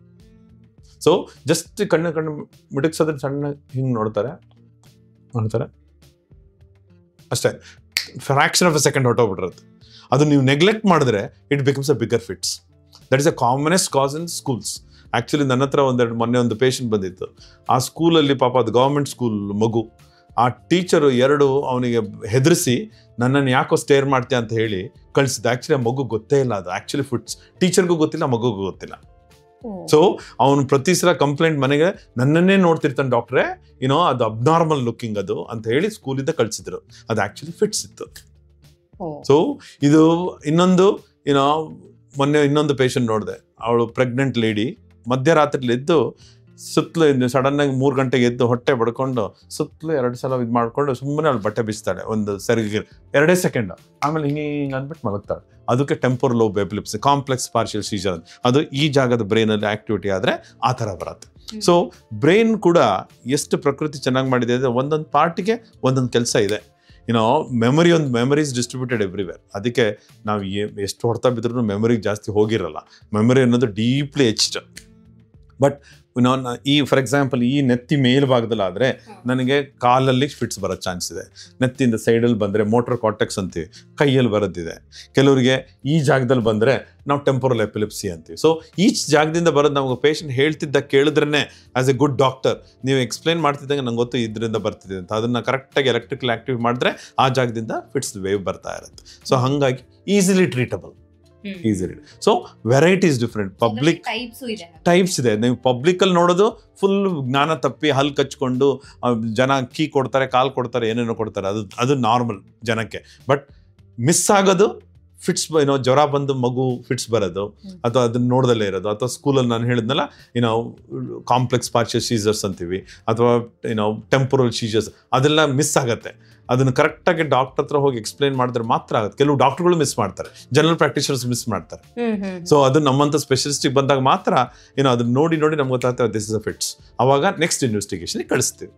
So just ಕಣ್ಣು ಮಿಟಕ್ಸೋದ್ರೆ ಸಣ್ಣ ಹಿಂಗೆ ನೋಡ್ತಾರೆ ಅಷ್ಟೇ, ಫ್ರಾಕ್ಷನ್ ಆಫ್ ಎ ಸೆಕೆಂಡ್ ಹೊಟ್ಟೋಗ್ಬಿಟ್ಟಿರುತ್ತೆ. ಅದು ನೀವು ನೆಗ್ಲೆಕ್ಟ್ ಮಾಡಿದ್ರೆ it becomes a bigger fits. That is a commonest cause in schools. Actually ನನ್ನ ಹತ್ರ ಮೊನ್ನೆ ಒಂದು ಪೇಷಂಟ್ ಬಂದಿತ್ತು. ಆ ಸ್ಕೂಲಲ್ಲಿ ಪಾಪ ಅದು ಗೌರ್ಮೆಂಟ್ ಸ್ಕೂಲ್ ಮಗು. ಆ ಟೀಚರು ಅವನಿಗೆ ಹೆದರಿಸಿ ನನ್ನನ್ನು ಯಾಕೋ ಸ್ಟೇರ್ ಮಾಡ್ತೀಯ ಅಂತ ಹೇಳಿ ಕಳಿಸಿದ. ಆ್ಯಕ್ಚುಲಿ ಆ ಮಗು ಗೊತ್ತೇ ಇಲ್ಲ, ಅದು ಆ್ಯಕ್ಚುಲಿ ಫುಟ್ಸ್. ಟೀಚರ್ಗೂ ಗೊತ್ತಿಲ್ಲ, ಮಗುಗೂ ಗೊತ್ತಿಲ್ಲ. ಸೊ ಅವನು ಪ್ರತಿ ಸಲ ಕಂಪ್ಲೇಂಟ್ ಮನೆಗೆ ನನ್ನನ್ನೇ ನೋಡ್ತಿರ್ತಾನೆ ಡಾಕ್ಟ್ರೇ, ಅದು ಅಬ್ನಾರ್ಮಲ್ ಲುಕ್ಕಿಂಗ್ ಅದು ಅಂತ ಹೇಳಿ ಸ್ಕೂಲಿಂದ ಕಳಿಸಿದ್ರು. ಅದು ಆ್ಯಕ್ಚುಲಿ ಫಿಟ್ಸ್ ಇತ್ತು. ಸೊ ಇದು ಇನ್ನೊಂದು ಮೊನ್ನೆ ಇನ್ನೊಂದು ಪೇಷಂಟ್ ನೋಡಿದೆ. ಅವಳು ಪ್ರೆಗ್ನೆಂಟ್ ಲೇಡಿ, ಮಧ್ಯರಾತ್ರಿಲಿ ಎದ್ದು ಸುತ್ತಲೂ ಸಡನ್ನಾಗಿ 3 ಗಂಟೆಗೆ ಎದ್ದು ಹೊಟ್ಟೆ ಬಡ್ಕೊಂಡು ಸುತ್ತಲೂ 2 ಸಲ ಇದು ಮಾಡ್ಕೊಂಡು ಸುಮ್ಮನೆ ಅವಳು ಬಟ್ಟೆ ಬಿಚ್ತಾಳೆ ಒಂದು ಸರಿಗೆ 2 ಸೆಕೆಂಡ್. ಆಮೇಲೆ ಹಿಂಗೆ ಅಂದ್ಬಿಟ್ಟು ಮಲಗ್ತಾಳೆ. ಅದಕ್ಕೆ temporal lobe epilepsy, complex partial scissor ಅಂತ. ಅದು ಈ ಜಾಗದ ಬ್ರೈನಲ್ಲಿ ಆಕ್ಟಿವಿಟಿ ಆದರೆ ಆ ಥರ ಬರುತ್ತೆ. ಸೊ ಬ್ರೈನ್ ಕೂಡ ಎಷ್ಟು ಪ್ರಕೃತಿ ಚೆನ್ನಾಗಿ ಮಾಡಿದೆ ಅಂದರೆ ಒಂದೊಂದು ಪಾರ್ಟಿಗೆ ಒಂದೊಂದು ಕೆಲಸ ಇದೆ. Memories distributed everywhere. ಅದಕ್ಕೆ ನಾವು ಎಷ್ಟು ಹೊಡ್ತಾ ಬಿದ್ರೂ ಮೆಮರಿಗೆ ಜಾಸ್ತಿ ಹೋಗಿರಲ್ಲ. ಮೆಮರಿ ಅನ್ನೋದು ಡೀಪ್ಲಿ ಎಚ್ಡ್. ಬಟ್ ಈ ಫಾರ್ ಎಕ್ಸಾಂಪಲ್ ಈ ನೆತ್ತಿ ಮೇಲ್ಭಾಗದಲ್ಲಾದರೆ ನನಗೆ ಕಾಲಲ್ಲಿ ಫಿಟ್ಸ್ ಬರೋ ಚಾನ್ಸ್ ಇದೆ. ನೆತ್ತಿಯಿಂದ ಸೈಡಲ್ಲಿ ಬಂದರೆ ಮೋಟರ್ ಕಾರ್ಟೆಕ್ಸ್ ಅಂತೀವಿ, ಕೈಯಲ್ಲಿ ಬರೋದಿದೆ. ಕೆಲವರಿಗೆ ಈ ಜಾಗದಲ್ಲಿ ಬಂದರೆ ನಾವು ಟೆಂಪೋರಲ್ ಎಪಿಲೆಪ್ಸಿ ಅಂತೀವಿ. ಸೊ ಈಚ್ ಜಾಗದಿಂದ ಬರೋದು ನಮಗೆ ಪೇಷಂಟ್ ಹೇಳ್ತಿದ್ದ ಕೇಳಿದ್ರೇ ಆಸ್ ಎ ಗುಡ್ ಡಾಕ್ಟರ್ ನೀವು ಎಕ್ಸ್ಪ್ಲೇನ್ ಮಾಡ್ತಿದ್ದಂಗೆ ನಂಗೆ ಗೊತ್ತು ಇದರಿಂದ ಬರ್ತಿದೆ ಅಂತ. ಅದನ್ನು ಕರೆಕ್ಟಾಗಿ ಎಲೆಕ್ಟ್ರಿಕಲ್ ಆಕ್ಟಿವ್ ಮಾಡಿದ್ರೆ ಆ ಜಾಗದಿಂದ ಫಿಟ್ಸ್ ವೇವ್ ಬರ್ತಾ ಇರುತ್ತೆ. ಸೊ ಹಾಗಾಗಿ easily treatable. Easily. So varieties different. Public types ಇದೆ. ನೀವು ಪಬ್ಲಿಕಲ್ಲಿ ನೋಡೋದು ಫುಲ್ ಜ್ಞಾನ ತಪ್ಪಿ ಹಲ್ ಕಚ್ಕೊಂಡು ಜನ ಕೀ ಕೊಡ್ತಾರೆ, ಕಾಲ್ ಕೊಡ್ತಾರೆ, ಏನೇನೋ ಕೊಡ್ತಾರೆ. ಅದು ನಾರ್ಮಲ್ ಜನಕ್ಕೆ. ಬಟ್ ಮಿಸ್ ಆಗೋದು ಫಿಟ್ಸ್, ಜ್ವರ ಬಂದು ಮಗು ಫಿಟ್ಸ್ ಬರೋದು, ಅಥವಾ ಅದನ್ನ ನೋಡ್ದಲ್ಲೇ ಇರೋದು, ಅಥವಾ ಸ್ಕೂಲಲ್ಲಿ ನಾನು ಹೇಳಿದ್ನಲ್ಲ ಕಾಂಪ್ಲೆಕ್ಸ್ ಪಾರ್ಷಿಯಲ್ ಸೀಜರ್ಸ್ ಅಂತೀವಿ, ಅಥವಾ ಟೆಂಪೋರಲ್ ಸೀಜರ್ಸ್, ಅದೆಲ್ಲ ಮಿಸ್ ಆಗುತ್ತೆ. ಅದನ್ನು ಕರೆಕ್ಟಾಗಿ ಡಾಕ್ಟರ್ ಹತ್ರ ಹೋಗಿ ಎಕ್ಸ್ಪ್ಲೇನ್ ಮಾಡಿದ್ರೆ ಮಾತ್ರ ಆಗುತ್ತೆ. ಕೆಲವು ಡಾಕ್ಟರ್ಗಳು ಮಿಸ್ ಮಾಡ್ತಾರೆ, ಜನರಲ್ ಪ್ರಾಕ್ಟೀಷನರ್ಸ್ ಮಿಸ್ ಮಾಡ್ತಾರೆ. ಸೊ ಅದು ನಮ್ಮಂಥ ಸ್ಪೆಷಲಿಸ್ಟಿಗೆ ಬಂದಾಗ ಮಾತ್ರ ಅದನ್ನ ನೋಡಿ ನಮ್ಗೆ ಗೊತ್ತಾಗ್ತದೆ ದಿಸ್ ಇಸ್ ಅ ಫಿಟ್ಸ್. ಅವಾಗ ನೆಕ್ಸ್ಟ್ ಇನ್ವೆಸ್ಟಿಗೇಷನ್ ಕಳಿಸ್ತೀವಿ.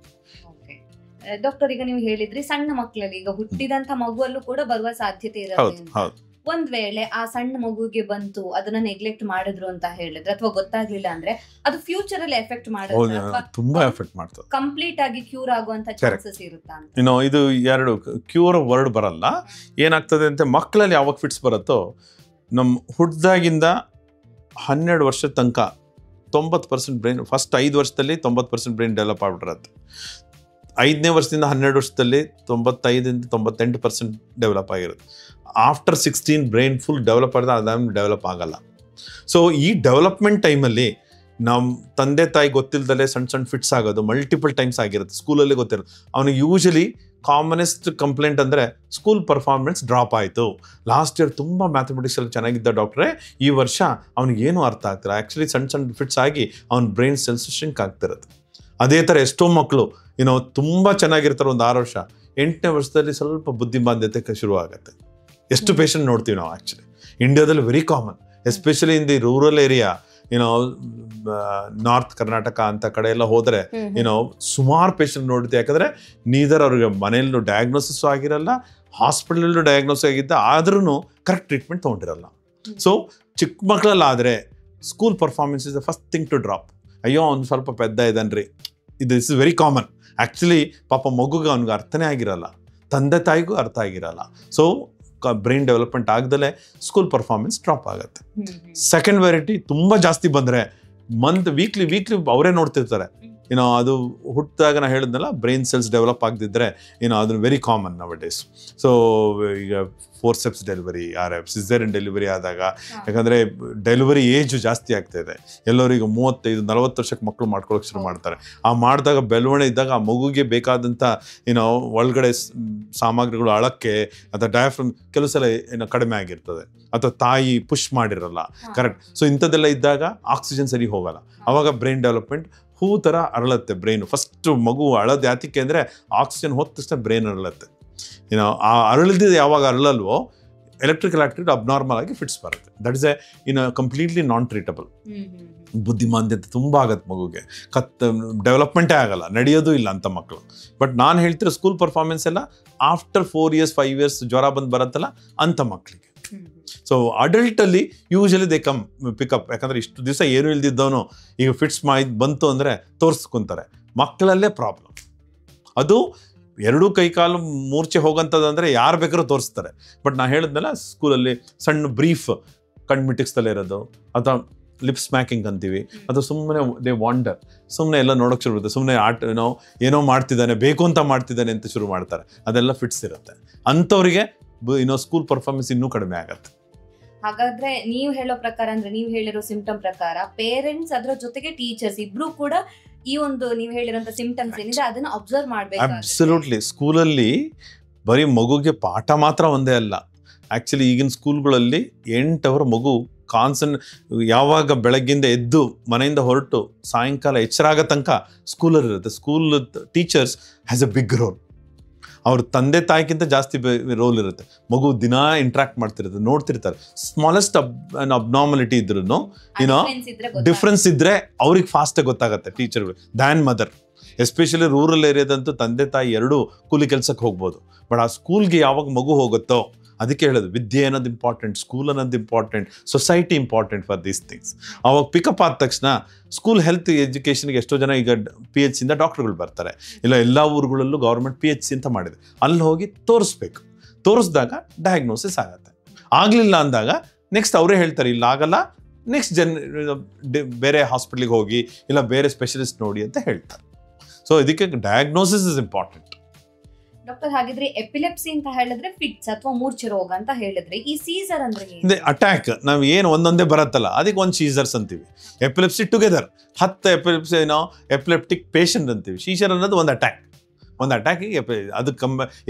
ಡಾಕ್ಟರ್, ಈಗ ನೀವು ಹೇಳಿದ್ರಿ ಸಣ್ಣ ಮಕ್ಕಳಲ್ಲಿ ಈಗ ಹುಟ್ಟಿದಂತ ಮಗುವಲ್ಲೂ ಕೂಡ ಬರುವ ಸಾಧ್ಯತೆ ಇರುತ್ತೆ. ಒಂದ್ ವೇಳೆ ಆ ಸಣ್ಣ ಮಗುಗೆ ಬಂತು, ಅದನ್ನ ನೆಗ್ಲೆಕ್ಟ್ ಮಾಡಿದ್ರು ಅಂತ ಹೇಳಿದ್ರೆ, ಅಥವಾ ಗೊತ್ತಾಗ್ಲಿಲ್ಲ ಅಂದ್ರೆ ಅದು ಫ್ಯೂಚರ್ ಅಲ್ಲಿ ಎಫೆಕ್ಟ್ ಮಾಡುತ್ತೆ, ತುಂಬಾ ಎಫೆಕ್ಟ್ ಮಾಡ್ತದೆ. ಕಂಪ್ಲೀಟ್ ಆಗಿ ಕ್ಯೂರ್ ಆಗುವಂತ ಚಾನ್ಸಸ್ ಇರುತ್ತಾ? ಇದು ಎರಡು ಕ್ಯೂರ್ ವರ್ಡ್ ಬರಲ್ಲ. ಏನಾಗ್ತದೆ ಅಂತ ಮಕ್ಕಳಲ್ಲಿ ಯಾವಾಗ ಫಿಟ್ಸ್ ಬರುತ್ತೋ, ನಮ್ಮ ಹುಟ್ಟಿದಾಗಿಂದ 12 ವರ್ಷದ ತನಕ 90% ಬ್ರೈನ್, ಫಸ್ಟ್ 5 ವರ್ಷದಲ್ಲಿ 90% ಬ್ರೈನ್ ಡೆವಲಪ್ ಆಗ್ಬಿಟ್ಟಿರುತ್ತೆ. 5ನೇ ವರ್ಷದಿಂದ 12 ವರ್ಷದಲ್ಲಿ 95ರಿಂದ 98% ಡೆವಲಪ್ ಆಗಿರುತ್ತೆ. ಆಫ್ಟರ್ 16 ಬ್ರೈನ್ ಫುಲ್ ಡೆವಲಪ್ ಆಗಿದೆ, ಅದಾದ್ಮೇಲೆ ಡೆವಲಪ್ ಆಗಲ್ಲ. ಸೊ ಈ ಡೆವಲಪ್ಮೆಂಟ್ ಟೈಮಲ್ಲಿ ನಮ್ಮ ತಂದೆ ತಾಯಿ ಗೊತ್ತಿಲ್ಲದಲ್ಲೇ ಸಣ್ಣ ಸಣ್ಣ ಫಿಟ್ಸ್ ಆಗೋದು ಮಲ್ಟಿಪಲ್ ಟೈಮ್ಸ್ ಆಗಿರುತ್ತೆ, ಸ್ಕೂಲಲ್ಲೇ ಗೊತ್ತಿರುತ್ತೆ. ಅವನಿಗೆ ಯೂಶಲಿ ಕಾಮನೆಸ್ಟ್ ಕಂಪ್ಲೇಂಟ್ ಅಂದರೆ ಸ್ಕೂಲ್ ಪರ್ಫಾರ್ಮೆನ್ಸ್ ಡ್ರಾಪ್ ಆಯಿತು, ಲಾಸ್ಟ್ ಇಯರ್ ತುಂಬ ಮ್ಯಾಥಮೆಟಿಕ್ಸಲ್ಲಿ ಚೆನ್ನಾಗಿದ್ದ ಡಾಕ್ಟ್ರೇ, ಈ ವರ್ಷ ಅವ್ನಿಗೇನು ಅರ್ಥ ಆಗ್ತಿಲ್ಲ. ಆ್ಯಕ್ಚುಲಿ ಸಣ್ಣ ಸಣ್ಣ ಫಿಟ್ಸ್ ಆಗಿ ಅವ್ನ ಬ್ರೈನ್ ಸೆಲ್ಸ್ ಶಿಂಕ್ ಆಗ್ತಿರುತ್ತೆ. ಅದೇ ಥರ ಎಷ್ಟೋ ಮಕ್ಕಳು ತುಂಬ ಚೆನ್ನಾಗಿರ್ತಾರೆ ಒಂದು 6 ವರ್ಷ, 8ನೇ ವರ್ಷದಲ್ಲಿ ಸ್ವಲ್ಪ ಬುದ್ಧಿಮಾಂದ್ಯತೆ ಶುರು ಆಗುತ್ತೆ. ಎಷ್ಟು ಪೇಷಂಟ್ ನೋಡ್ತೀವಿ ನಾವು ಆ್ಯಕ್ಚುಲಿ ಇಂಡಿಯಾದಲ್ಲಿ, very common, especially in the rural area, north Karnataka ಅಂತ ಕಡೆ ಎಲ್ಲ ಹೋದರೆ ಸುಮಾರು ಪೇಷಂಟ್ ನೋಡ್ತೀವಿ. ಯಾಕಂದರೆ ನೀದರ್ ಅವ್ರಿಗೆ ಮನೆಯಲ್ಲೂ ಡಯಾಗ್ನೋಸಿಸ್ ಆಗಿರಲ್ಲ, ಹಾಸ್ಪಿಟಲಲ್ಲೂ ಡಯಾಗ್ನೋಸ್ ಆಗಿದ್ದ, ಆದ್ರೂ ಕರೆಕ್ಟ್ ಟ್ರೀಟ್ಮೆಂಟ್ ತೊಗೊಂಡಿರಲ್ಲ. ಸೊ ಚಿಕ್ಕ ಮಕ್ಕಳಲ್ಲಾದರೆ school performance is the first thing to drop. ಅಯ್ಯೋ ಅವ್ನು ಸ್ವಲ್ಪ ಪೆದ್ದ ಇದ್ದಾನ್ರಿ, this is very common. Actually ಪಾಪ ಮಗುಗೆ ಅವ್ನಿಗೆ ಅರ್ಥನೇ ಆಗಿರಲ್ಲ, ತಂದೆ ತಾಯಿಗೂ ಅರ್ಥ ಆಗಿರಲ್ಲ. ಸೊ ಬ್ರೈನ್ ಡೆವಲಪ್ಮೆಂಟ್ ಆಗದಲ್ಲೇ ಸ್ಕೂಲ್ ಪರ್ಫಾರ್ಮೆನ್ಸ್ ಡ್ರಾಪ್ ಆಗುತ್ತೆ. ಸೆಕೆಂಡ್ ವೆರೈಟಿ ತುಂಬ ಜಾಸ್ತಿ ಬಂದರೆ ವೀಕ್ಲಿ ಅವರೇ ನೋಡ್ತಿರ್ತಾರೆ. ಅದು ಹುಟ್ಟಿದಾಗ ನಾ ಹೇಳಿದ್ನಲ್ಲ, ಬ್ರೈನ್ ಸೆಲ್ಸ್ ಡೆವಲಪ್ ಆಗದಿದ್ದರೆ ಅದನ್ನು ವೆರಿ ಕಾಮನ್ ನವ ಡೇಸ್. ಸೊ ಈಗ ಫೋರ್ಸೆಪ್ಸ್ ಡೆಲಿವರಿ, ಸಿಸೇರಿಯನ್ ಡೆಲಿವರಿ ಆದಾಗ, ಯಾಕಂದರೆ ಡೆಲಿವರಿ ಏಜು ಜಾಸ್ತಿ ಆಗ್ತಾಯಿದೆ, ಎಲ್ಲರಿಗೂ 35-40 ವರ್ಷಕ್ಕೆ ಮಕ್ಕಳು ಮಾಡ್ಕೊಳ್ಳೋಕೆ ಶುರು ಮಾಡ್ತಾರೆ. ಮಾಡಿದಾಗ ಬೆಳವಣಿಗೆ ಇದ್ದಾಗ ಆ ಮಗುಗೆ ಬೇಕಾದಂಥ ಒಳಗಡೆ ಸಾಮಗ್ರಿಗಳು ಅಳಕ್ಕೆ ಅಥವಾ ಡಯಾಫ್ರಮ್ ಕೆಲವು ಸಲ ಕಡಿಮೆ ಆಗಿರ್ತದೆ, ಅಥವಾ ತಾಯಿ ಪುಷ್ ಮಾಡಿರಲ್ಲ ಕರೆಕ್ಟ್. ಸೊ ಇಂಥದ್ದೆಲ್ಲ ಇದ್ದಾಗ ಆಕ್ಸಿಜನ್ ಸರಿ ಹೋಗಲ್ಲ, ಆವಾಗ ಬ್ರೈನ್ ಡೆವಲಪ್ಮೆಂಟ್ ಹೂ ಥರ ಅರಳುತ್ತೆ ಬ್ರೈನು. ಫಸ್ಟ್ ಮಗು ಅಳೋದು ಯಾತಕ್ಕೆ ಅಂದರೆ ಆಕ್ಸಿಜನ್ ಹೋದ ತಕ್ಷಣ ಬ್ರೈನ್ ಅರಳುತ್ತೆ. ಆ ಅರಳಿದ್ದು ಯಾವಾಗ ಅರಳಲ್ವೋ ಎಲೆಕ್ಟ್ರಿಕಲ್ ಆಕ್ಟಿವಿಟಿ ಅಬ್ನಾರ್ಮಲ್ ಆಗಿ ಫಿಟ್ಸ್ ಬರುತ್ತೆ. That is completely non treatable. ಬುದ್ಧಿಮಾಂದ್ಯತೆ ತುಂಬ ಆಗುತ್ತೆ ಮಗುಗೆ, ಡೆವಲಪ್ಮೆಂಟೇ ಆಗಲ್ಲ, ನಡೆಯೋದು ಇಲ್ಲ ಅಂತ ಮಕ್ಕಳು. ಬಟ್ ನಾನು ಹೇಳ್ತಿರೋ ಸ್ಕೂಲ್ ಪರ್ಫಾರ್ಮೆನ್ಸ್ ಎಲ್ಲ ಆಫ್ಟರ್ 4 years 5 years ಜ್ವರ ಬಂದು ಬರುತ್ತಲ್ಲ ಅಂಥ ಮಕ್ಕಳಿಗೆ. ಸೊ ಅಡಲ್ಟಲ್ಲಿ ಯೂಶಲಿ ದೇ ಕಮ್ ಪಿಕಪ್, ಯಾಕಂದರೆ ಇಷ್ಟು ದಿವಸ ಏನು ಇಲ್ದಿದ್ದವನು ಈಗ ಫಿಟ್ಸ್ ಬಂತು ಅಂದರೆ ತೋರಿಸ್ಕೊಂತಾರೆ. ಮಕ್ಕಳಲ್ಲೇ ಪ್ರಾಬ್ಲಮ್ ಅದು. 2 ಕೈಕಾಲು ಮೂರ್ಛೆ ಹೋಗೋಂಥದ್ದು ಯಾರು ಬೇಕಾದ್ರೂ ತೋರಿಸ್ತಾರೆ. ಬಟ್ ನಾನು ಹೇಳಿದ್ನಲ್ಲ, ಸ್ಕೂಲಲ್ಲಿ ಸಣ್ಣ ಬ್ರೀಫ್ ಕಣ್ಮಿಟಿಕ್ಸ್ದಲ್ಲೇ ಇರೋದು, ಅಥವಾ ಲಿಪ್ ಸ್ಮ್ಯಾಕಿಂಗ್ ಅಂತೀವಿ, ಅಥವಾ ಸುಮ್ಮನೆ ದೇ ವಾಂಡರ್, ಸುಮ್ಮನೆ ಎಲ್ಲ ನೋಡೋಕೆ ಶುರು ಬರುತ್ತೆ, ಸುಮ್ಮನೆ ಏನೋ ಮಾಡ್ತಿದ್ದಾನೆ, ಬೇಕು ಅಂತ ಮಾಡ್ತಿದ್ದಾನೆ ಅಂತ ಶುರು ಮಾಡ್ತಾರೆ, ಅದೆಲ್ಲ ಫಿಟ್ಸ್ ಇರುತ್ತೆ. ಅಂಥವ್ರಿಗೆ ಸ್ಕೂಲ್ ಪರ್ಫಾರ್ಮೆನ್ಸ್ ಇನ್ನೂ ಕಡಿಮೆ ಆಗುತ್ತೆ. ಹಾಗಾದ್ರೆ ನೀವು ಹೇಳೋ ಪ್ರಕಾರ, ಅಂದ್ರೆ ನೀವು ಹೇಳಿರೋ ಸಿಂಪ್ಟಮ್ ಪ್ರಕಾರ ಪೇರೆಂಟ್ಸ್ ಅದರ ಜೊತೆಗೆ ಟೀಚರ್ಸ್ ಇಬ್ರು ಕೂಡ ಈ ಒಂದು ನೀವು ಹೇಳಿರೋಂಥ ಸಿಂಪ್ಟಮ್ಸ್ ಏನಿದೆ ಅದನ್ನ ಅಬ್ಸರ್ವ್ ಮಾಡಬೇಕು. ಅಬ್ಸಲ್ಯೂಟ್ಲಿ. ಸ್ಕೂಲಲ್ಲಿ ಬರೀ ಮಗುಗೆ ಪಾಠ ಮಾತ್ರ ಒಂದೇ ಅಲ್ಲ. ಆ್ಯಕ್ಚುಲಿ ಈಗಿನ ಸ್ಕೂಲ್ಗಳಲ್ಲಿ 8 hour ಮಗು ಯಾವಾಗ ಬೆಳಗ್ಗಿಂದ ಎದ್ದು ಮನೆಯಿಂದ ಹೊರಟು ಸಾಯಂಕಾಲ ಎಚ್ಚರ ಆಗೋ ತನಕ ಸ್ಕೂಲಲ್ಲಿ ಇರುತ್ತೆ. School teachers has a big role. ಅವ್ರ ತಂದೆ ತಾಯಿಗಿಂತ ಜಾಸ್ತಿ ರೋಲ್ ಇರುತ್ತೆ. ಮಗು ದಿನ ಇಂಟ್ರಾಕ್ಟ್ ಮಾಡ್ತಿರುತ್ತೆ, ನೋಡ್ತಿರ್ತಾರೆ. ಸ್ಮಾಲೆಸ್ಟ್ ಅಬ್ನಾರ್ಮಲಿಟಿ ಇದ್ರೂ ಡಿಫ್ರೆನ್ಸ್ ಇದ್ರೆ ಅವ್ರಿಗೆ ಫಾಸ್ಟಾಗಿ ಗೊತ್ತಾಗುತ್ತೆ ಟೀಚರ್ಗಳು ದ್ಯಾನ್ ಮದರ್. ಎಸ್ಪೆಷಲಿ ರೂರಲ್ ಏರಿಯಾದಂತೂ ತಂದೆ ತಾಯಿ ಎರಡೂ ಕೂಲಿ ಕೆಲಸಕ್ಕೆ ಹೋಗ್ಬೋದು. ಬಟ್ ಆ ಸ್ಕೂಲ್ಗೆ ಯಾವಾಗ ಮಗು ಹೋಗುತ್ತೋ, ಅದಕ್ಕೆ ಹೇಳೋದು ವಿದ್ಯೆ ಅನ್ನೋದು ಇಂಪಾರ್ಟೆಂಟ್, ಸ್ಕೂಲ್ ಅನ್ನೋದು important, society important for these things. ಅವಾಗ ಪಿಕಪ್ ಆದ ತಕ್ಷಣ ಸ್ಕೂಲ್ ಹೆಲ್ತ್ ಎಜುಕೇಷನ್ಗೆ ಎಷ್ಟೋ ಜನ ಈಗ PHC ಇಂದ ಡಾಕ್ಟರ್ಗಳು ಬರ್ತಾರೆ, ಇಲ್ಲ ಎಲ್ಲ ಊರುಗಳಲ್ಲೂ ಗೌರ್ಮೆಂಟ್ PHC ಅಂತ ಮಾಡಿದೆ, ಅಲ್ಲಿ ಹೋಗಿ ತೋರಿಸ್ಬೇಕು. ತೋರಿಸಿದಾಗ ಡಯಾಗ್ನೋಸಿಸ್ ಆಗುತ್ತೆ. ಆಗಲಿಲ್ಲ ಅಂದಾಗ ನೆಕ್ಸ್ಟ್ ಅವರೇ ಹೇಳ್ತಾರೆ ಇಲ್ಲ ಆಗಲ್ಲ, ನೆಕ್ಸ್ಟ್ ಬೇರೆ ಹಾಸ್ಪಿಟ್ಲಿಗೆ ಹೋಗಿ ಇಲ್ಲ ಬೇರೆ ಸ್ಪೆಷಲಿಸ್ಟ್ ನೋಡಿ ಅಂತ ಹೇಳ್ತಾರೆ. ಸೊ ಇದಕ್ಕೆ ಡಯಾಗ್ನೋಸಿಸ್ ಇಸ್ ಇಂಪಾರ್ಟೆಂಟ್. ಡಾಕ್ಟರ್, ಹಾಗಿದ್ರೆ ಎಪಿಲೆಪ್ಸಿ ಅಂತ ಹೇಳಿದ್ರೆ ಫಿಟ್ಸ್ ಅಥವಾ ಮೂರ್ಛೆ ರೋಗ ಅಂತ ಹೇಳಿದ್ರೆ, ಈ ಸೀಸರ್ ಅಂದ್ರೆ ಅಟ್ಯಾಕ್ ನಾವು ಏನು ಒಂದೊಂದೇ ಬರತ್ತಲ್ಲ, ಅದಕ್ಕೆ ಒಂದು ಸೀಸರ್ಸ್ ಅಂತೀವಿ. Epilepsy together 10 epilepsy epileptic patient ಅಂತೀವಿ. ಸೀಸರ್ ಅನ್ನೋದು ಒಂದು ಅಟ್ಯಾಕಿಗೆ ಅದು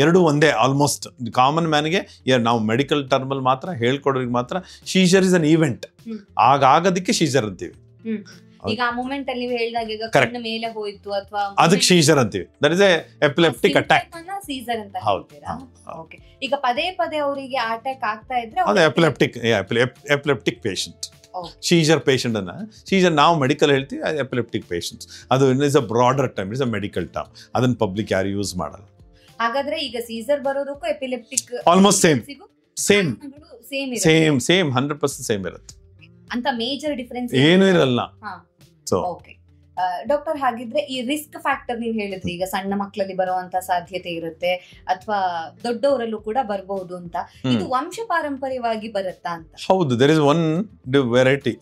ಎರಡೂ ಒಂದೇ ಆಲ್ಮೋಸ್ಟ್. ಕಾಮನ್ ಮ್ಯಾನ್ಗೆ ನಾವು ಮೆಡಿಕಲ್ ಟರ್ಮಲ್ಲಿ ಮಾತ್ರ ಹೇಳ್ಕೊಡೋರಿಗೆ ಮಾತ್ರ ಸೀಸರ್ ಇಸ್ ಅನ್ ಈವೆಂಟ್, ಆಗೋದಕ್ಕೆ ಸೀಸರ್ ಅಂತೀವಿ. ಈಗ ಆ ಮೂಮೆಂಟ್ ಅಲ್ಲಿ ನೀವು ಹೇಳಿದಾಗ ಈಗ ಕಣ್ಣ ಮೇಲೆ ಹೋಯ್ತು ಅಥವಾ ಅದಕ್ಕೆ ಸೀಸರ್ ಅಂತೀವಿ. That is a epileptic attack. Seizure ಅಂತ ಹೇಳ್ತೀರಾ? ಓಕೆ. ಈಗ ಪದೇ ಪದೇ ಅವರಿಗೆ ಅಟ್ಯಾಕ್ ಆಗ್ತಾ ಇದ್ರೆ ಅದು ಎಪಿಲೆಪ್ಟಿಕ್ ಪೇಷಂಟ್. ಸೀಸರ್ ಪೇಷಂಟ್ ಅನ್ನ ಸೀಸರ್ ನಾವು ಮೆಡಿಕಲ್ ಹೇಳ್ತೀವಿ, ಎಪಿಲೆಪ್ಟಿಕ್ ಪೇಷಂಟ್ಸ್. ಅದು is a broader term, is a medical term. ಅದನ್ನ ಪಬ್ಲಿಕ್ ಯಾರು ಯೂಸ್ ಮಾಡಲ್ಲ. ಹಾಗಾದ್ರೆ ಈಗ ಸೀಸರ್ ಬರೋದಕ್ಕೂ ಎಪಿಲೆಪ್ಟಿಕ್ ಆಲ್ಮೋಸ್ಟ್ ಸೇಮ್ 100% ಸೇಮ್ ಇರುತ್ತೆ. ಅಂತ ಮೇಜರ್ ಡಿಫರೆನ್ಸ್ ಏನೂ ಇರಲ್ಲ. ಓಕೆ ಡಾಕ್ಟರ್, ಹಾಗಿದ್ರೆ ಈ ರಿಸ್ಕ್ ಫ್ಯಾಕ್ಟರ್ ನೀವು ಹೇಳಿದ್ರಿ, ಈಗ ಸಣ್ಣ ಮಕ್ಕಳಲ್ಲಿ ಬರುವಂತ ಸಾಧ್ಯತೆ ಇರುತ್ತೆ ಅಥವಾ ದೊಡ್ಡವರಲ್ಲೂ ಕೂಡ ಬರಬಹುದು ಅಂತ, ಇದು ವಂಶ ಪಾರಂಪರ್ಯವಾಗಿ ಬರುತ್ತಾ ಅಂತ? ಹೌದು, there is one variety,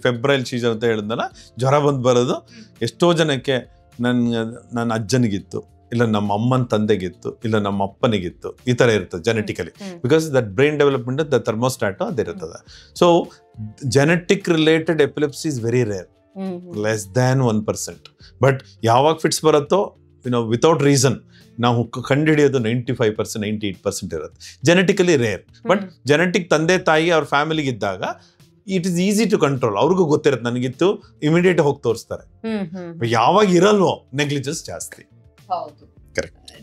febrile seizure ಅಂತ ಹೇಳಿದ್ನಲ್ಲ, ಜ್ವರ ಬಂದು ಬರೋದು. ಎಷ್ಟೋ ಜನಕ್ಕೆ ನನ್ನ ಅಜ್ಜನಿಗಿತ್ತು, ಇಲ್ಲ ನಮ್ಮ ಅಮ್ಮನ ತಂದೆಗಿತ್ತು, ಇಲ್ಲ ನಮ್ಮ ಅಪ್ಪನಿಗಿತ್ತು, ಈ ಥರ ಇರ್ತದೆ genetically. Because that brain development the thermostat ಅದಿರ್ತದೆ. So genetic related epilepsy is very rare. Less than 1%. But ಯಾವಾಗ ಫಿಟ್ಸ್ ಬರುತ್ತೋ ವಿತೌಟ್ ರೀಸನ್ ನಾವು ಕಂಡುಹಿಡಿಯೋದು 95%, 98% ಇರುತ್ತೆ. ಜೆನೆಟಿಕಲಿ ರೇರ್, ಬಟ್ ಜೆನೆಟಿಕ್ ತಂದೆ ತಾಯಿ ಅವ್ರ ಫ್ಯಾಮಿಲಿಗೆ ಇದ್ದಾಗ it is easy to control. ಅವ್ರಿಗೂ ಗೊತ್ತಿರುತ್ತೆ ನನಗಿತ್ತು, ಇಮಿಡಿಯೇಟ್ ಹೋಗಿ ತೋರಿಸ್ತಾರೆ. ಯಾವಾಗ ಇರಲ್ವೋ ನೆಗ್ಲಿಜೆನ್ಸ್ ಜಾಸ್ತಿ. ಹೌದು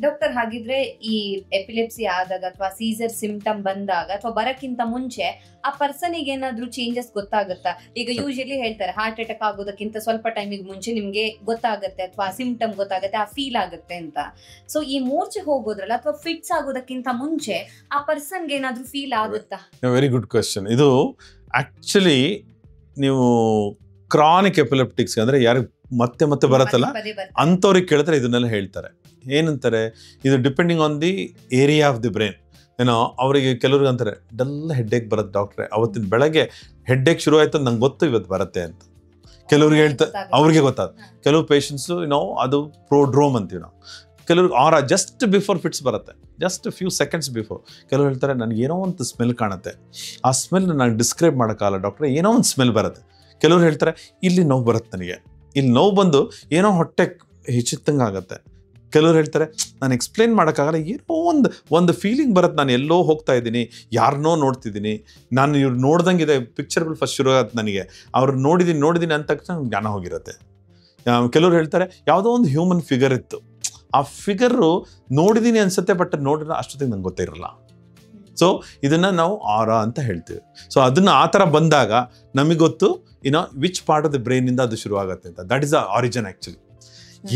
ಡಾಕ್ಟರ್. ಹಾಗಿದ್ರೆ ಈ ಎಪಿಲೆಪ್ಸಿ ಆದಾಗ ಅಥವಾ ಸೀಸರ್ ಸಿಂಪ್ಟಮ್ ಬಂದಾಗ ಅಥವಾ ಬರಕ್ಕಿಂತ ಮುಂಚೆ ಆ ಪರ್ಸನಿಗೆ ಏನಾದ್ರೂ ಚೇಂಜಸ್ ಗೊತ್ತಾಗುತ್ತಾ? ಈಗ ಯೂಶಲಿ ಹೇಳ್ತಾರೆ ಹಾರ್ಟ್ ಅಟ್ಯಾಕ್ ಆಗೋದಕ್ಕಿಂತ ಸ್ವಲ್ಪ ಟೈಮಿಗೆ ಮುಂಚೆ ನಿಮ್ಗೆ ಗೊತ್ತಾಗುತ್ತೆ ಅಥವಾ ಸಿಂಪ್ಟಮ್ ಗೊತ್ತಾಗುತ್ತೆ, ಆ ಫೀಲ್ ಆಗುತ್ತೆ ಅಂತ. ಸೊ ಈ ಮೂರ್ಛೆ ಹೋಗೋದ್ರಲ್ಲ ಅಥವಾ ಫಿಟ್ಸ್ ಆಗೋದಕ್ಕಿಂತ ಮುಂಚೆ ಆ ಪರ್ಸನ್ಗೆ ಏನಾದ್ರೂ ಫೀಲ್ ಆಗುತ್ತಾ? Very good question. ಇದು ಆಕ್ಚುಲಿ ನೀವು ಕ್ರಾನಿಕ್ ಎಪಿಲೆಪ್ಟಿಕ್ಸ್ ಅಂದ್ರೆ ಯಾರಿಗೆ ಮತ್ತೆ ಮತ್ತೆ ಬರುತ್ತಲ್ಲ ಅಂಥವ್ರಿಗೆ ಕೇಳಿದ್ರೆ ಇದನ್ನೆಲ್ಲ ಹೇಳ್ತಾರೆ. ಏನಂತಾರೆ, ಇದು depending on the area of the brain. ಅವರಿಗೆ ಕೆಲವ್ರಿಗೆ ಅಂತಾರೆ ಡಲ್ ಹೆಡ್ಡೇಕ್ ಬರುತ್ತೆ ಡಾಕ್ಟ್ರೆ, ಅವತ್ತಿನ ಬೆಳಗ್ಗೆ ಹೆಡ್ಡೇಕ್ ಶುರು ಆಯ್ತು ನಂಗೆ ಗೊತ್ತು ಇವತ್ತು ಬರುತ್ತೆ ಅಂತ. ಕೆಲವ್ರಿಗೆ ಅವ್ರಿಗೆ ಗೊತ್ತಾದ. ಕೆಲವು ಪೇಷಂಟ್ಸು ಅದು ಪ್ರೋಡ್ರೋಮ್ ಅಂತೀವಿ ನಾವು. ಕೆಲವ್ರಿಗೆ ಆರ ಜಸ್ಟ್ ಬಿಫೋರ್ ಫಿಟ್ಸ್ ಬರುತ್ತೆ, ಜಸ್ಟ್ ಫ್ಯೂ ಸೆಕೆಂಡ್ಸ್ ಬಿಫೋರ್. ಕೆಲವ್ರು ಹೇಳ್ತಾರೆ ನನಗೆ ಏನೋ ಒಂದು ಸ್ಮೆಲ್ ಕಾಣುತ್ತೆ, ಆ ಸ್ಮೆಲ್ ನಾನು ಡಿಸ್ಕ್ರೈಬ್ ಮಾಡೋಕ್ಕಾಗಲ್ಲ ಡಾಕ್ಟ್ರೆ, ಏನೋ ಒಂದು ಸ್ಮೆಲ್ ಬರುತ್ತೆ. ಕೆಲವ್ರು ಹೇಳ್ತಾರೆ ಇಲ್ಲಿ ನೋವು ಬರುತ್ತೆ ನನಗೆ, ಇಲ್ಲಿ ನೋವು ಬಂದು ಏನೋ ಹೊಟ್ಟೆ ಹೆಚ್ಚಿತ್ತಂಗೆ ಆಗುತ್ತೆ. ಕೆಲವ್ರು ಹೇಳ್ತಾರೆ ನಾನು ಎಕ್ಸ್ಪ್ಲೇನ್ ಮಾಡೋಕ್ಕಾಗಲ್ಲ, ಏನೋ ಒಂದು ಫೀಲಿಂಗ್ ಬರುತ್ತೆ, ನಾನು ಎಲ್ಲೋ ಹೋಗ್ತಾ ಇದ್ದೀನಿ, ಯಾರನ್ನೋ ನೋಡ್ತಿದ್ದೀನಿ, ನಾನು ಇವ್ರು ನೋಡ್ದಂಗಿದೆ, ಪಿಕ್ಚರ್ಗಳು ಫಸ್ಟ್ ಶುರು ಆಗುತ್ತೆ ನನಗೆ, ಅವ್ರು ನೋಡಿದ್ದೀನಿ ಅಂದ ತಕ್ಷಣ ಜ್ಞಾನ ಹೋಗಿರುತ್ತೆ. ಕೆಲವ್ರು ಹೇಳ್ತಾರೆ ಯಾವುದೋ ಒಂದು ಹ್ಯೂಮನ್ ಫಿಗರ್ ಇತ್ತು, ಆ ಫಿಗರು ನೋಡಿದ್ದೀನಿ ಅನ್ಸುತ್ತೆ, ಬಟ್ ನೋಡಿದ್ರೆ ಅಷ್ಟೊತ್ತಿಗೆ ನಂಗೆ ಗೊತ್ತೇ ಇರಲ್ಲ. ಸೊ ಇದನ್ನು ನಾವು ಆರಾ ಅಂತ ಹೇಳ್ತೀವಿ. ಸೊ ಅದನ್ನು ಆ ಥರ ಬಂದಾಗ ನಮಗೆ ಗೊತ್ತು ವಿಚ್ ಪಾರ್ಟ್ ಆಫ್ ದ ಬ್ರೈನಿಂದ ಅದು ಶುರುವಾಗುತ್ತೆ ಅಂತ. That is the origin actually.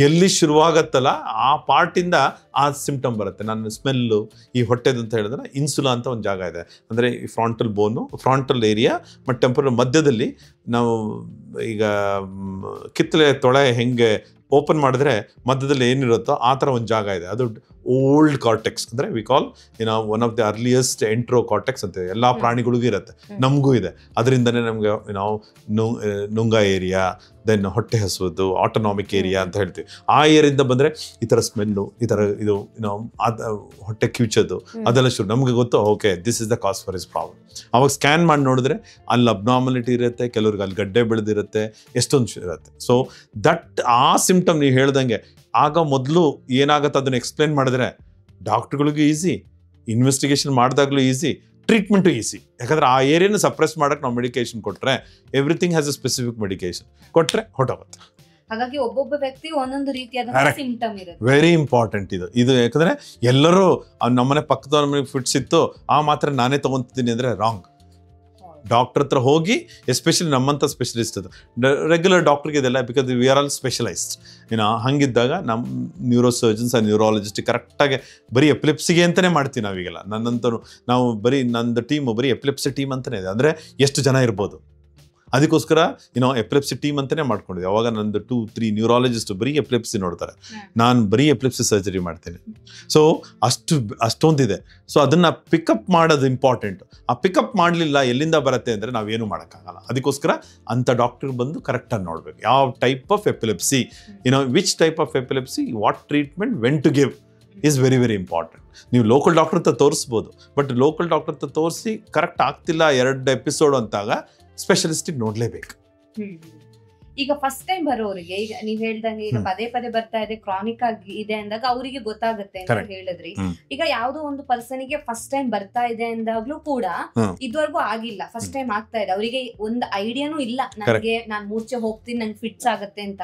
ಎಲ್ಲಿ ಶುರುವಾಗತ್ತಲ್ಲ ಆ ಪಾರ್ಟಿಂದ ಆ ಸಿಂಪ್ಟಮ್ ಬರುತ್ತೆ. ನಾನು ಸ್ಮೆಲ್ಲು ಈ ಹೊಟ್ಟೆದು ಅಂತ ಹೇಳಿದ್ರೆ ಇನ್ಸುಲಾ ಅಂತ ಒಂದು ಜಾಗ ಇದೆ, ಅಂದರೆ ಈ ಫ್ರಾಂಟಲ್ ಬೋನು, ಫ್ರಾಂಟಲ್ ಏರಿಯಾ ಮತ್ತು ಟೆಂಪರಲ್ ಮಧ್ಯದಲ್ಲಿ ನಾವು ಈಗ ಕಿತ್ತಲೆ ತೊಳೆ ಹೆಂಗೆ ಓಪನ್ ಮಾಡಿದ್ರೆ ಮಧ್ಯದಲ್ಲಿ ಏನಿರುತ್ತೋ ಆ ಥರ ಒಂದು ಜಾಗ ಇದೆ. ಅದು ಓಲ್ಡ್ ಕಾರ್ಟೆಕ್ಸ್, ಅಂದರೆ we call one of the earliest entro cortex ಅಂತ. ಎಲ್ಲ ಪ್ರಾಣಿಗಳಿಗೂ ಇರುತ್ತೆ, ನಮಗೂ ಇದೆ. ಅದರಿಂದನೇ ನಮಗೆ ನುಂಗ ಏರಿಯಾ, ದೆನ್ ಹೊಟ್ಟೆ ಹಸುವುದು, ಆಟೋನಾಮಿಕ್ ಏರಿಯಾ ಅಂತ ಹೇಳ್ತೀವಿ. ಆ ಏರಿಯಿಂದ ಬಂದರೆ ಈ ಥರ ಸ್ಮೆಲ್ಲು, ಈ ಥರ ಇದು ಹೊಟ್ಟೆ ಕಿವುಚೋದು ಅದೆಲ್ಲ ಶುರು. ನಮಗೆ ಗೊತ್ತು, okay this is the cause for is problem. ಅವಾಗ ಸ್ಕ್ಯಾನ್ ಮಾಡಿ ನೋಡಿದ್ರೆ ಅಲ್ಲಿ ಅಬ್ನಾರ್ಮಲಿಟಿ ಇರುತ್ತೆ, ಕೆಲವ್ರಿಗೆ ಅಲ್ಲಿ ಗಡ್ಡೆ ಬೆಳೆದಿರುತ್ತೆ, ಎಷ್ಟೊಂದು ಇರುತ್ತೆ. ಸೊ ದಟ್ ಆ ಸಿಂಪ್ಟಮ್ ನೀವು ಹೇಳ್ದಂಗೆ ಆಗ ಮೊದಲು ಏನಾಗುತ್ತೆ ಅದನ್ನು ಎಕ್ಸ್ಪ್ಲೇನ್ ಮಾಡಿದ್ರೆ ಡಾಕ್ಟ್ರುಗಳಿಗೂ ಈಸಿ, ಇನ್ವೆಸ್ಟಿಗೇಷನ್ ಮಾಡಿದಾಗಲೂ ಈಸಿ, ಟ್ರೀಟ್ಮೆಂಟು ಈಸಿ. ಯಾಕಂದ್ರೆ ಆ ಏರಿಯಾನ ಸಪ್ರೆಸ್ ಮಾಡೋಕ್ಕೆ ನಾವು ಮೆಡಿಕೇಶನ್ ಕೊಟ್ಟರೆ, everything has a specific medication ಕೊಟ್ಟರೆ ಹೊರಟೋಗುತ್ತೆ. ಹಾಗಾಗಿ ಒಬ್ಬೊಬ್ಬ ವ್ಯಕ್ತಿ ಒಂದೊಂದು ರೀತಿಯಾದ ಸಿಂಪ್ಟಮ್ ಇರುತ್ತೆ. ವೆರಿ ಇಂಪಾರ್ಟೆಂಟ್ ಇದು ಯಾಕಂದ್ರೆ ಎಲ್ಲರೂ ನಮ್ಮನೆ ಪಕ್ಕದ ಮನೆಗೆ ಫಿಟ್ಸ್ ಇತ್ತು ಆ ಮಾತ್ರ ನಾನೇ ತಗೊಂತಿದ್ದೀನಿ ಅಂದರೆ ರಾಂಗ್. ಡಾಕ್ಟರ್ ಹತ್ರ ಹೋಗಿ, ಎಸ್ಪೆಷಲಿ ನಮ್ಮಂಥ ಸ್ಪೆಷಲಿಸ್ಟ್ ಅದು ರೆಗ್ಯುಲರ್ ಡಾಕ್ಟ್ರಿಗೆ ಇದೆಲ್ಲ, because we are all specialised. ಹಂಗಿದ್ದಾಗ ನಮ್ಮ ನ್ಯೂರೋ ಸರ್ಜನ್ಸ್ ನ್ಯೂರಾಲಜಿಸ್ಟ್ ಕರೆಕ್ಟಾಗಿ ಬರೀ ಎಪಿಲೆಪ್ಸಿಗೆ ಅಂತಲೇ ಮಾಡ್ತೀವಿ ನಾವೀಗೆಲ್ಲ. ನಾವು ಬರೀ ನಂದು ಟೀಮು ಬರೀ ಎಪಿಲೆಪ್ಸಿ ಟೀಮ್ ಅಂತಲೇ ಇದೆ. ಅಂದರೆ ಎಷ್ಟು ಜನ ಇರ್ಬೋದು, ಅದಕ್ಕೋಸ್ಕರ ಎಪಿಲೆಪ್ಸಿ ಟೀಮ್ ಅಂತಲೇ ಮಾಡ್ಕೊಂಡಿದ್ದೆ. ಅವಾಗ ನಂದು 2-3 ನ್ಯೂರಾಲಜಿಸ್ಟ್ ಬರೀ ಎಪಿಲೆಪ್ಸಿ ನೋಡ್ತಾರೆ, ನಾನು ಬರೀ ಎಪಿಲೆಪ್ಸಿ ಸರ್ಜರಿ ಮಾಡ್ತೀನಿ. ಸೊ ಅಷ್ಟೊಂದಿದೆ. ಸೊ ಅದನ್ನು ಪಿಕಪ್ ಮಾಡೋದು ಇಂಪಾರ್ಟೆಂಟ್. ಆ ಪಿಕಪ್ ಮಾಡಲಿಲ್ಲ ಎಲ್ಲಿಂದ ಬರುತ್ತೆ ಅಂದರೆ ನಾವೇನು ಮಾಡೋಕ್ಕಾಗಲ್ಲ. ಅದಕ್ಕೋಸ್ಕರ ಅಂಥ ಡಾಕ್ಟ್ರಿಗೆ ಬಂದು ಕರೆಕ್ಟಾಗಿ ನೋಡಬೇಕು ಯಾವ type of epilepsy, which type of epilepsy, what treatment, when to give is very very important. ನೀವು ಲೋಕಲ್ ಡಾಕ್ಟರ್ ಹತ್ರ ತೋರಿಸ್ಬೋದು, ಬಟ್ ಲೋಕಲ್ ಡಾಕ್ಟರ್ ಹತ್ರ ತೋರಿಸಿ ಕರೆಕ್ಟ್ ಆಗ್ತಿಲ್ಲ 2 ಎಪಿಸೋಡ್ ಅಂತಾಗ ಸ್ಪೆಷಲಿಸ್ಟಿಗೆ ನೋಡ್ಲೇಬೇಕು. ಈಗ ಫಸ್ಟ್ ಟೈಮ್ ಬರೋರಿಗೆ, ಈಗ ನೀವ್ ಹೇಳ್ದಂಗೆ ಈಗ ಪದೇ ಪದೇ ಬರ್ತಾ ಇದೆ, ಕ್ರಾನಿಕ್ ಆಗಿ ಇದೆ ಅಂದಾಗ ಅವರಿಗೆ ಗೊತ್ತಾಗುತ್ತೆ ಅಂತ ಹೇಳಿದ್ರಿ. ಈಗ ಯಾವ್ದೋ ಒಂದು ಪರ್ಸನಿಗೆ ಫಸ್ಟ್ ಟೈಮ್ ಬರ್ತಾ ಇದೆ ಅಂದಾಗ್ಲೂ ಕೂಡ ಇದುವರೆಗೂ ಆಗಿಲ್ಲ, ಫಸ್ಟ್ ಟೈಮ್ ಆಗ್ತಾ ಇದೆ, ಅವರಿಗೆ ಒಂದು ಐಡಿಯಾನು ಇಲ್ಲ ನನಗೆ ನಾನು ಮೂರ್ಛೆ ಹೋಗ್ತೀನಿ, ನಂಗೆ ಫಿಟ್ಸ್ ಆಗತ್ತೆ ಅಂತ.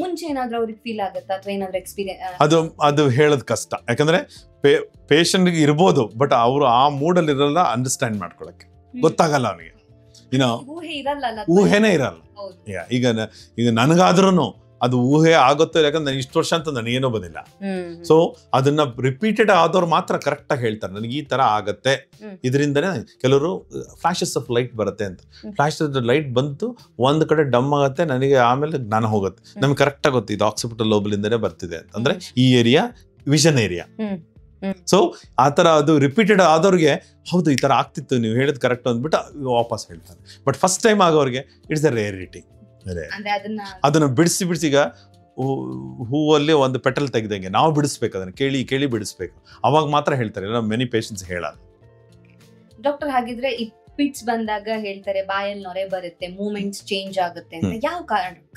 ಮುಂಚೆ ಏನಾದ್ರೂ ಅವ್ರಿಗೆ ಫೀಲ್ ಆಗುತ್ತಾ ಅಥವಾ ಏನಾದ್ರೂ ಎಕ್ಸ್ಪೀರಿಯನ್ಸ್? ಅದು ಹೇಳೋದು ಕಷ್ಟ, ಯಾಕಂದ್ರೆ ಪೇಷಂಟ್ಗೆ ಇರ್ಬೋದು, ಬಟ್ ಅವರು ಆ ಮೂಡಲ್ಲಿ ಇರಲ್ಲ, ಅಂಡರ್ಸ್ಟ್ಯಾಂಡ್ ಮಾಡ್ಕೊಳಕ್ಕೆ ಗೊತ್ತಾಗಲ್ಲ ಅವನಿಗೆ, ಊಹೆನೇ ಇರಲ್ಲ. ಈಗ ನನಗಾದ್ರೂ ಅದು ಊಹೆ ಆಗುತ್ತೋ, ಯಾಕಂದ್ರೆ ನಾನು ಇಷ್ಟು ವರ್ಷ ಅಂತ ನನಗೇನೋ ಬಂದಿಲ್ಲ. ಸೊ ಅದನ್ನ ರಿಪೀಟೆಡ್ ಆದವ್ರು ಮಾತ್ರ ಕರೆಕ್ಟ್ ಆಗಿ ಹೇಳ್ತಾರೆ ನನಗೆ ಈ ತರ ಆಗತ್ತೆ, ಇದರಿಂದನೇ. ಕೆಲವರು ಫ್ಲಾಶಸ್ ಆಫ್ ಲೈಟ್ ಬರುತ್ತೆ ಅಂತ, ಫ್ಲಾಶ್ ಲೈಟ್ ಬಂತು ಒಂದ್ ಕಡೆ ಡಮ್ ಆಗತ್ತೆ, ನನಗೆ ಆಮೇಲೆ ಜ್ಞಾನ ಹೋಗುತ್ತೆ, ನಮ್ಗೆ ಕರೆಕ್ಟ್ ಆಗುತ್ತೆ ಇದು ಆಕ್ಸಿಪಿಟಲ್ ಲೋಬಲಿಂದನೇ ಬರ್ತಿದೆ ಅಂತ. ಅಂದ್ರೆ ಈ ಏರಿಯಾ ವಿಷನ್ ಏರಿಯಾ. ಸೊ ಆ ಥರ ಅದು ರಿಪೀಟೆಡ್ ಆದವ್ರಿಗೆ ಹೌದು ಈ ಥರ ಆಗ್ತಿತ್ತು, ನೀವು ಹೇಳಿದ್ ಕರೆಕ್ಟ್ ಅಂದ್ಬಿಟ್ಟು ವಾಪಸ್ ಹೇಳ್ತಾರೆ. ಬಟ್ ಫಸ್ಟ್ ಟೈಮ್ ಆಗೋರಿಗೆ ಇಟ್ಸ್ ಅ ರೇರಿಟಿ. ಅದನ್ನು ಬಿಡಿಸಿ ಈಗ ಹೂವಲ್ಲಿ ಒಂದು ಪೆಟಲ್ ತೆಗೆದಂಗೆ ನಾವು ಬಿಡಿಸ್ಬೇಕು, ಅದನ್ನು ಕೇಳಿ ಕೇಳಿ ಬಿಡಿಸ್ಬೇಕು, ಅವಾಗ ಮಾತ್ರ ಹೇಳ್ತಾರೆ. ಮೆನಿ ಪೇಷಂಟ್ಸ್ ಹೇಳಲ್ಲ. ಡಾಕ್ಟರ್, ಹಾಗಿದ್ರೆ ಪಿಟ್ಸ್ ಬಂದಾಗ ಹೇಳ್ತಾರೆ ಬಾಯಲ್ಲಿ ನೊರೆ ಬರುತ್ತೆ, ಮೂವ್ಮೆಂಟ್ಸ್ ಚೇಂಜ್ ಆಗುತ್ತೆ ಅಂತ. ಯಾವ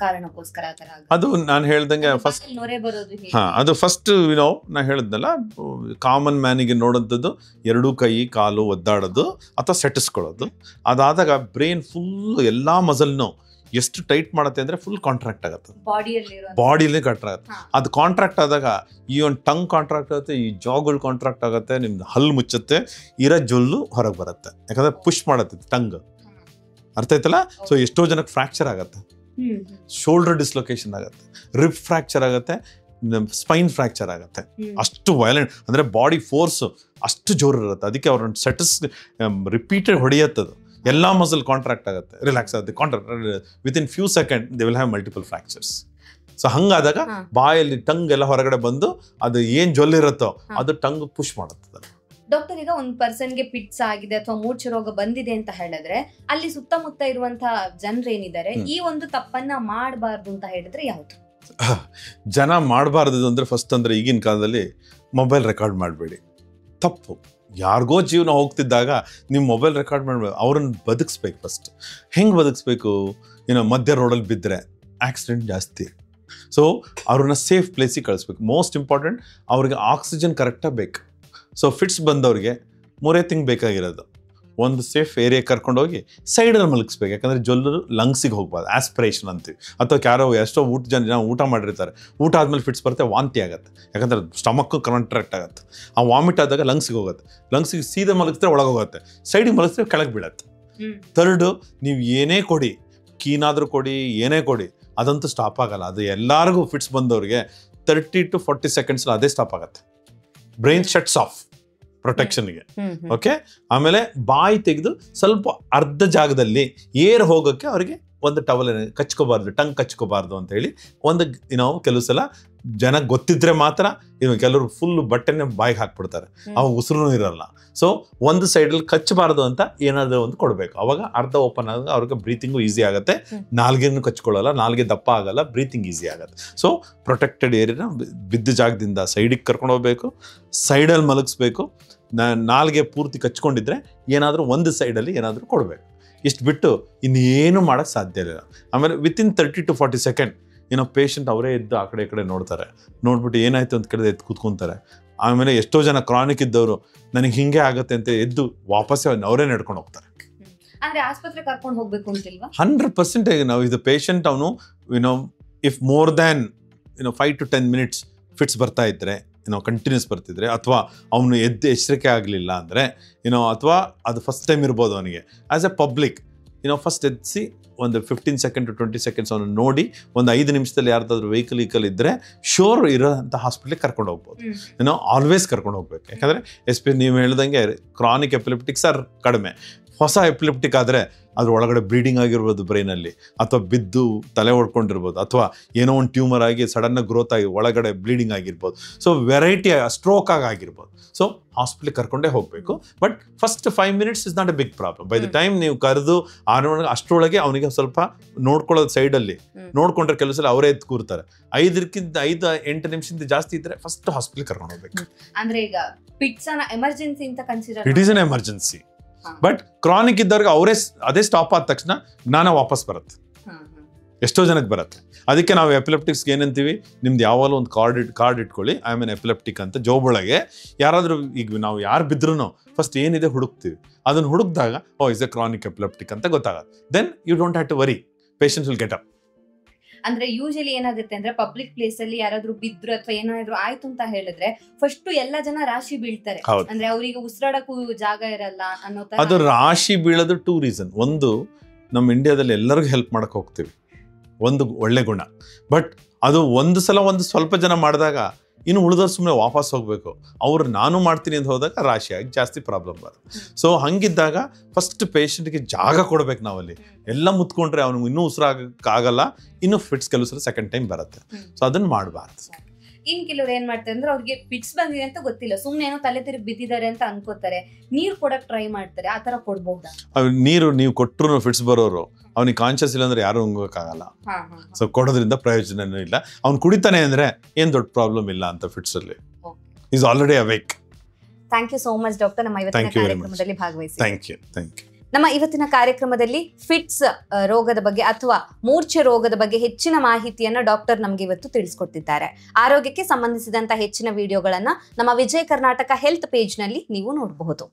ಕಾರಣಕ್ಕೋಸ್ಕರ ಆತರ ಆಗುತ್ತೆ? ಅದು ನಾನು ಹೇಳ್ದಂಗೆ ಫಸ್ಟ್ ನೊರೆ ಬರೋದು ಅದು ಫಸ್ಟ್ ನಾ ಹೇಳಿದ್ನಲ್ಲ, ಕಾಮನ್ ಮ್ಯಾನಿಗೆ ನೋಡೋಂಥದ್ದು ಎರಡೂ ಕೈ ಕಾಲು ಒದ್ದಾಡೋದು ಅಥವಾ ಸೆಟಿಸ್ಕೊಳ್ಳೋದು. ಅದಾದಾಗ ಬ್ರೈನ್ ಫುಲ್ ಎಲ್ಲಾ ಮಸಲ್ನು ಎಷ್ಟು ಟೈಟ್ ಮಾಡುತ್ತೆ ಅಂದ್ರೆ ಫುಲ್ ಕಾಂಟ್ರಾಕ್ಟ್ ಆಗುತ್ತೆ, ಬಾಡಿಯಲ್ಲಿ ಕಾಂಟ್ರಾಕ್ಟ್. ಅದು ಕಾಂಟ್ರಾಕ್ಟ್ ಆದಾಗ ಈ ಒಂದು ಟಂಗ್ ಕಾಂಟ್ರಾಕ್ಟ್ ಆಗುತ್ತೆ, ಈ ಜಾಗಳು ಕಾಂಟ್ರಾಕ್ಟ್ ಆಗುತ್ತೆ, ನಿಮ್ದು ಹಲ್ಲು ಮುಚ್ಚುತ್ತೆ, ಇರೋ ಜೊಲ್ಲು ಹೊರಗೆ ಬರುತ್ತೆ, ಯಾಕಂದ್ರೆ ಪುಷ್ ಮಾಡುತ್ತೆ ಟಂಗ್. ಅರ್ಥ ಆಯ್ತಲ್ಲ? ಸೊ ಎಷ್ಟೋ ಜನಕ್ಕೆ ಫ್ರಾಕ್ಚರ್ ಆಗುತ್ತೆ, ಶೋಲ್ಡರ್ ಡಿಸ್ಲೊಕೇಶನ್ ಆಗುತ್ತೆ, ರಿಬ್ ಫ್ರಾಕ್ಚರ್ ಆಗುತ್ತೆ, ಸ್ಪೈನ್ ಫ್ರಾಕ್ಚರ್ ಆಗುತ್ತೆ. ಅಷ್ಟು ವೈಲೆಂಟ್ ಅಂದ್ರೆ ಬಾಡಿ ಫೋರ್ಸ್ ಅಷ್ಟು ಜೋರು ಇರುತ್ತೆ. ಅದಕ್ಕೆ ಅವ್ರನ್ನ ರಿಪೀಟೆಡ್ ಹೊಡೆಯತ್ತದು, ಎಲ್ಲ ಮಸಲ್ ಕಾಂಟ್ರಾಕ್ಟ್ ಆಗುತ್ತೆ, ರಿಲ್ಯಾಕ್ಸ್ ಆಗುತ್ತೆ. Within few second they will have multiple fractures. So ಹಂಗಾದಾಗ ಬಾಯಲ್ಲಿ ಟಂಗ್ ಎಲ್ಲ ಹೊರಗಡೆ ಬಂದು ಅದು ಏನ್ ಜೊಲ್ಲಿರುತ್ತೋ ಅದು ಟಂಗ್ ಪುಷ್ ಮಾಡುತ್ತದೆ. ಡಾಕ್ಟರ್, ಈಗ ಒಂದು ಪರ್ಸನ್ಗೆ ಪಿಟ್ಸ್ ಆಗಿದೆ ಅಥವಾ ಮೂರ್ಛೆ ರೋಗ ಬಂದಿದೆ ಅಂತ ಹೇಳಿದ್ರೆ ಅಲ್ಲಿ ಸುತ್ತಮುತ್ತ ಇರುವಂತಹ ಜನರೇನಿದ್ದಾರೆ ಈ ಒಂದು ತಪ್ಪನ್ನ ಮಾಡಬಾರ್ದು ಅಂತ ಹೇಳಿದ್ರೆ ಯಾವುದು? ಜನ ಮಾಡಬಾರ್ದು ಅಂದ್ರೆ ಫಸ್ಟ್ ಅಂದ್ರೆ ಈಗಿನ ಕಾಲದಲ್ಲಿ ಮೊಬೈಲ್ ರೆಕಾರ್ಡ್ ಮಾಡಬೇಡಿ, ತಪ್ಪು. ಯಾರಿಗೋ ಜೀವನ ಹೋಗ್ತಿದ್ದಾಗ ನೀವು ಮೊಬೈಲ್ ರೆಕಾರ್ಡ್ ಮಾಡಬೇಕು, ಅವ್ರನ್ನ ಬದುಕಿಸ್ಬೇಕು. ಫಸ್ಟ್ ಹೆಂಗೆ ಬದುಕಿಸ್ಬೇಕು? ಮಧ್ಯ ರೋಡಲ್ಲಿ ಬಿದ್ದರೆ ಆಕ್ಸಿಡೆಂಟ್ ಜಾಸ್ತಿ. ಸೊ ಅವ್ರನ್ನ ಸೇಫ್ ಪ್ಲೇಸಿಗೆ ಕಳಿಸ್ಬೇಕು. ಮೋಸ್ಟ್ ಇಂಪಾರ್ಟೆಂಟ್, ಅವ್ರಿಗೆ ಆಕ್ಸಿಜನ್ ಕರೆಕ್ಟಾಗಿ ಬೇಕು. ಸೊ ಫಿಟ್ಸ್ ಬಂದವ್ರಿಗೆ 3 ತಿಂಗ್ ಬೇಕಾಗಿರೋದು, ಒಂದು ಸೇಫ್ ಏರಿಯಾ ಕರ್ಕೊಂಡೋಗಿ ಸೈಡಲ್ಲಿ ಮಲಗಿಸ್ಬೇಕು. ಯಾಕಂದರೆ ಜೊಲ್ಲು ಲಂಗ್ಸಿಗೆ ಹೋಗ್ಬಾರ್ದು, ಆಸ್ಪಿರೇಷನ್ ಅಂತೀವಿ. ಅಥವಾ ಯಾರೋ ಎಷ್ಟೋ ಜನ ಊಟ ಮಾಡಿರ್ತಾರೆ, ಊಟ ಆದಮೇಲೆ ಫಿಟ್ಸ್ ಬರುತ್ತೆ, ವಾಂತಿ ಆಗುತ್ತೆ, ಯಾಕಂದರೆ ಸ್ಟಮಕ್ಕು ಕಾಂಟ್ರಾಕ್ಟ್ ಆಗುತ್ತೆ. ಆ ವಾಮಿಟ್ ಆದಾಗ ಲಂಗ್ಸಿಗೆ ಹೋಗುತ್ತೆ, ಲಂಗ್ಸಿಗೆ ಸೀದಾ ಮಲಗಿಸಿದ್ರೆ ಒಳಗೆ ಹೋಗುತ್ತೆ, ಸೈಡಿಗೆ ಮಲಗಿಸಿದ್ರೆ ಕೆಳಗೆ ಬೀಳುತ್ತೆ. ಥರ್ಡು, ನೀವು ಏನೇ ಕೊಡಿ, ಕೀನಾದರೂ ಕೊಡಿ, ಏನೇ ಕೊಡಿ, ಅದಂತೂ ಸ್ಟಾಪ್ ಆಗಲ್ಲ. ಅದು ಎಲ್ಲರಿಗೂ ಫಿಟ್ಸ್ ಬಂದವ್ರಿಗೆ 30 to 40 seconds ಅದೇ ಸ್ಟಾಪ್ ಆಗುತ್ತೆ. ಬ್ರೈನ್ ಶಟ್ಸ್ ಆಫ್ ಪ್ರೊಟೆಕ್ಷನ್ಗೆ. ಓಕೆ, ಆಮೇಲೆ ಬಾಯಿ ತೆಗೆದು ಸ್ವಲ್ಪ ಅರ್ಧ ಜಾಗದಲ್ಲಿ ಏರ್ ಹೋಗೋಕ್ಕೆ ಅವರಿಗೆ ಒಂದು ಟವಲ್ ಕಚ್ಕೋಬಾರ್ದು, ಟಂಗ್ ಕಚ್ಕೋಬಾರ್ದು ಅಂತ ಹೇಳಿ ಒಂದು ಕೆಲವು ಸಲ ಜನ ಗೊತ್ತಿದ್ರೆ ಮಾತ್ರ, ಕೆಲವರು ಫುಲ್ ಬಟ್ಟೆನೆ ಬಾಯಿಗೆ ಹಾಕ್ಬಿಡ್ತಾರೆ, ಅವಾಗ ಉಸಿರು ಇರಲ್ಲ. ಸೊ ಒಂದು ಸೈಡಲ್ಲಿ ಕಚ್ಚಬಾರ್ದು ಅಂತ ಏನಾದರೂ ಒಂದು ಕೊಡಬೇಕು, ಅವಾಗ ಅರ್ಧ ಓಪನ್ ಆಗ ಅವ್ರಿಗೆ ಬ್ರೀತಿಂಗು ಈಸಿ ಆಗುತ್ತೆ, ನಾಲ್ಗೆನೂ ಕಚ್ಕೊಳ್ಳಲ್ಲ, ನಾಲ್ಗೆ ದಪ್ಪ ಆಗಲ್ಲ, ಬ್ರೀತಿಂಗ್ ಈಸಿ ಆಗುತ್ತೆ. ಸೊ ಪ್ರೊಟೆಕ್ಟೆಡ್ ಏರಿಯಾನ ಬಿದ್ದ ಜಾಗದಿಂದ ಸೈಡಿಗೆ ಕರ್ಕೊಂಡು ಹೋಗ್ಬೇಕು, ಸೈಡಲ್ಲಿ ಮಲಗಿಸ್ಬೇಕು. ನಾಲ್ಗೆ ಪೂರ್ತಿ ಕಚ್ಕೊಂಡಿದ್ರೆ ಏನಾದರೂ ಒಂದು ಸೈಡಲ್ಲಿ ಏನಾದರೂ ಕೊಡಬೇಕು. ಇಷ್ಟು ಬಿಟ್ಟು ಇನ್ನೇನು ಮಾಡೋಕ್ಕೆ ಸಾಧ್ಯ ಇಲ್ಲ. ಆಮೇಲೆ ವಿತಿನ್ 30 to 40 seconds ಪೇಷಂಟ್ ಅವರೇ ಎದ್ದು ಆ ಕಡೆ ಈ ಕಡೆ ನೋಡ್ತಾರೆ, ನೋಡ್ಬಿಟ್ಟು ಏನಾಯ್ತು ಅಂತ ಕೇಳಿದ್ರೆ ಎದ್ದು ಕೂತ್ಕೊಂತಾರೆ. ಆಮೇಲೆ ಎಷ್ಟೋ ಜನ ಕ್ರಾನಿಕ್ ಇದ್ದವರು ನನಗೆ ಹಿಂಗೆ ಆಗುತ್ತೆ ಅಂತ ಎದ್ದು ವಾಪಸ್ಸೇ ಅವರೇ ನಡ್ಕೊಂಡು ಹೋಗ್ತಾರೆ. ಅಂದ್ರೆ ಆಸ್ಪತ್ರೆ ಕರ್ಕೊಂಡು ಹೋಗ್ಬೇಕು ಅಂತಿಲ್ವಾ? 100% ನಾವು ಇದು ಪೇಷಂಟ್ ಅವನು if more than 5 to 10 minutes fits ಬರ್ತಾ ಇದ್ರೆ, ಕಂಟಿನ್ಯೂಸ್ ಬರ್ತಿದ್ರೆ, ಅಥವಾ ಅವನು ಎದ್ದು ಎಚ್ಚರಿಕೆ ಆಗಲಿಲ್ಲ ಅಂದರೆ ಅಥವಾ ಅದು ಫಸ್ಟ್ ಟೈಮ್ ಇರ್ಬೋದು ಅವನಿಗೆ, ಆ್ಯಸ್ ಎ ಪಬ್ಲಿಕ್ ಫಸ್ಟ್ ಎದ್ಸಿ ಒಂದು 15 seconds to 20 seconds ಅವನು ನೋಡಿ ಒಂದು 5 ನಿಮಿಷದಲ್ಲಿ ಯಾರ್ದಾದ್ರು ವೆಹಿಕಲ್ ಇದ್ದರೆ ಶೋರ್ ಇರೋಂಥ ಹಾಸ್ಪಿಟ್ಲಿಗೆ ಕರ್ಕೊಂಡು ಹೋಗ್ಬೋದು. ಆಲ್ವೇಸ್ ಕರ್ಕೊಂಡು ಹೋಗ್ಬೇಕು. ಯಾಕಂದರೆ ನೀವು ಹೇಳ್ದಂಗೆ ಕ್ರಾನಿಕ್ ಎಪಿಲೆಪ್ಟಿಕ್ಸ್ ಆರ್ ಕಡಿಮೆ, ಹೊಸ ಎಪಿಲೆಪ್ಟಿಕ್ ಆದರೆ ಅದ್ರ ಒಳಗಡೆ ಬ್ಲೀಡಿಂಗ್ ಆಗಿರ್ಬೋದು ಬ್ರೈನಲ್ಲಿ, ಅಥವಾ ಬಿದ್ದು ತಲೆ ಹೊಡ್ಕೊಂಡಿರ್ಬೋದು, ಅಥವಾ ಏನೋ ಒಂದು ಟ್ಯೂಮರ್ ಆಗಿ ಸಡನ್ನಾಗಿ ಗ್ರೋತ್ ಆಗಿ ಒಳಗಡೆ ಬ್ಲೀಡಿಂಗ್ ಆಗಿರ್ಬೋದು. ಸೊ ವೆರೈಟಿ ಸ್ಟ್ರೋಕ್ ಆಗಿರ್ಬೋದು. ಸೊ ಹಾಸ್ಪಿಟ್ಲಿಗೆ ಕರ್ಕೊಂಡೇ ಹೋಗಬೇಕು. But first 5 minutes is not a big problem. By the time ನೀವು ಕರೆದು ಅಷ್ಟರೊಳಗೆ ಅವನಿಗೆ ಸ್ವಲ್ಪ ನೋಡ್ಕೊಳ್ಳೋದು, ಸೈಡಲ್ಲಿ ನೋಡ್ಕೊಂಡ್ರೆ ಕೆಲವು ಸಲ ಅವರೇ ಎದ್ದು ಕೂರ್ತಾರೆ. 5-8 ನಿಮಿಷದಿಂದ ಜಾಸ್ತಿ ಇದ್ರೆ ಫಸ್ಟ್ ಹಾಸ್ಪಿಟ್ಲಿಗೆ ಕರ್ಕೊಂಡು ಹೋಗ್ಬೇಕು. ಅಂದ್ರೆ ಈಗ ಪಿಟ್ಸ್ ಎಮರ್ಜೆನ್ಸಿ ಅಂತ consider, it is an emergency. But chronic ಇದ್ದವ್ರಿಗೆ ಅವರೇ ಅದೇ ಸ್ಟಾಪ್ ಆದ ತಕ್ಷಣ ಜ್ಞಾನ ವಾಪಸ್ ಬರುತ್ತೆ, ಎಷ್ಟೋ ಜನಕ್ಕೆ ಬರುತ್ತೆ. ಅದಕ್ಕೆ ನಾವು ಎಪಿಲೆಪ್ಟಿಕ್ಸ್ಗೆ ಏನಂತೀವಿ, ನಿಮ್ದು ಯಾವಾಗಲೂ ಒಂದು ಕಾರ್ಡ್ ಇಟ್ಕೊಳ್ಳಿ, ಐ ಮೀನ್ ಎಪಿಲೆಪ್ಟಿಕ್ ಅಂತ. ಜೋಬೊಳಗೆ ಯಾರಾದರೂ ಈಗ ನಾವು ಯಾರು ಬಿದ್ರೂ ಫಸ್ಟ್ ಏನಿದೆ ಹುಡುಕ್ತೀವಿ, ಅದನ್ನು ಹುಡುಕಿದಾಗ ಇಸ್ ಎ ಕ್ರಾನಿಕ್ ಎಪಿಲೆಪ್ಟಿಕ್ ಅಂತ ಗೊತ್ತಾಗುತ್ತೆ. Then you don't have to worry, patients will get up. ಅಂದ್ರೆ ಯೂಶಲಿ ಏನಾಗುತ್ತೆ ಅಂದ್ರೆ ಪಬ್ಲಿಕ್ ಪ್ಲೇಸ್ ಅಲ್ಲಿ ಯಾರಾದ್ರೂ ಬಿದ್ರು ಅಥವಾ ಏನಾದ್ರು ಆಯ್ತು ಅಂತ ಹೇಳಿದ್ರೆ ಫಸ್ಟ್ ಎಲ್ಲ ಜನ ರಾಶಿ ಬೀಳ್ತಾರೆ. ಅಂದ್ರೆ ಅವರಿಗೆ ಉಸಿರಾಡಕ್ಕೂ ಜಾಗ ಇರಲ್ಲ ಅನ್ನೋ ತರ. ಅದು ರಾಶಿ ಬೀಳೋದು 2 reasons. ಒಂದು, ನಮ್ಮ ಇಂಡಿಯಾದಲ್ಲಿ ಎಲ್ಲರಿಗೂ ಹೆಲ್ಪ್ ಮಾಡಕ್ ಹೋಗ್ತೀವಿ, ಒಂದು ಒಳ್ಳೆ ಗುಣ. ಬಟ್ ಅದು ಒಂದು ಸಲ ಸ್ವಲ್ಪ ಜನ ಮಾಡಿದಾಗ ಇನ್ನು ಉಳಿದವ್ರು ಸುಮ್ಮನೆ ವಾಪಸ್ ಹೋಗ್ಬೇಕು. ಅವ್ರು ನಾನು ಮಾಡ್ತೀನಿ ಅಂತ ಹೋದಾಗ ರಾಶಿಯಾಗಿ ಜಾಸ್ತಿ ಪ್ರಾಬ್ಲಮ್ ಬರುತ್ತೆ. ಸೊ ಹಂಗಿದ್ದಾಗ ಫಸ್ಟ್ ಪೇಷಂಟ್ಗೆ ಜಾಗ ಕೊಡ್ಬೇಕು ನಾವಲ್ಲಿ. ಎಲ್ಲ ಮುತ್ಕೊಂಡ್ರೆ ಅವ್ನಿಗೆ ಇನ್ನೂ ಉಸಿರಾಗಕ್ಕಾಗಲ್ಲ, ಇನ್ನು ಫಿಟ್ಸ್ ಕೆಲವು ಸಲ ಸೆಕೆಂಡ್ ಟೈಮ್ ಬರುತ್ತೆ. ಸೊ ಅದನ್ನ ಮಾಡಬಾರ್ದು. ಇನ್ ಕೆಲವ್ರು ಏನ್ ಮಾಡ್ತಾರೆ ಅಂದ್ರೆ ಅವ್ರಿಗೆ ಪಿಟ್ಸ್ ಬಂದಿದೆ ಅಂತ ಗೊತ್ತಿಲ್ಲ, ಸುಮ್ನೆ ಏನೋ ತಲೆ ತಿರುಗಿ ಬಿದ್ದಿದ್ದಾರೆ ಅಂತ ಅನ್ಕೋತಾರೆ, ನೀರ್ ಕೊಡಕ್ ಟ್ರೈ ಮಾಡ್ತಾರೆ. ಆ ತರ ಕೊಡ್ಬಹುದಾ? ನೀರು ನೀವು ಕೊಟ್ಟರು ಫಿಟ್ಸ್ ಬರೋರು ಅವನಿಗೆ ಕಾನ್ಶಿಯಸ್ ಇಲ್ಲ ಅಂದ್ರೆ ಯಾರು ಹೋಗೋಕ್ಕಾಗಲ್ಲ. ಸೊ ಕೊಡೋದ್ರಿಂದ ಪ್ರಯೋಜನನೂ ಇಲ್ಲ. ಅವ್ನು ಕುಡಿತಾನೆ ಅಂದ್ರೆ ಏನ್ ದೊಡ್ಡ ಪ್ರಾಬ್ಲಮ್ ಇಲ್ಲ ಅಂತ ಫಿಟ್ಸ್ ಅಲ್ಲಿ. Is already awake. Thank you so much doctor, ನಮ್ಮ ಇವತ್ತಿನ ಕಾರ್ಯಕ್ರಮದಲ್ಲಿ ಭಾಗವಹಿಸಿ. Thank you. ನಮ್ಮ ಇವತ್ತಿನ ಕಾರ್ಯಕ್ರಮದಲ್ಲಿ ಫಿಟ್ಸ್ ರೋಗದ ಬಗ್ಗೆ ಅಥವಾ ಮೂರ್ಛೆ ರೋಗದ ಬಗ್ಗೆ ಹೆಚ್ಚಿನ ಮಾಹಿತಿಯನ್ನ ಡಾಕ್ಟರ್ ನಮ್ಗೆ ಇವತ್ತು ತಿಳಿಸ್ಕೊಡ್ತಿದ್ದಾರೆ. ಆರೋಗ್ಯಕ್ಕೆ ಸಂಬಂಧಿಸಿದಂತ ಹೆಚ್ಚಿನ ವಿಡಿಯೋಗಳನ್ನ ನಮ್ಮ ವಿಜಯ ಕರ್ನಾಟಕ ಹೆಲ್ತ್ ಪೇಜ್ ನಲ್ಲಿ ನೀವು ನೋಡಬಹುದು.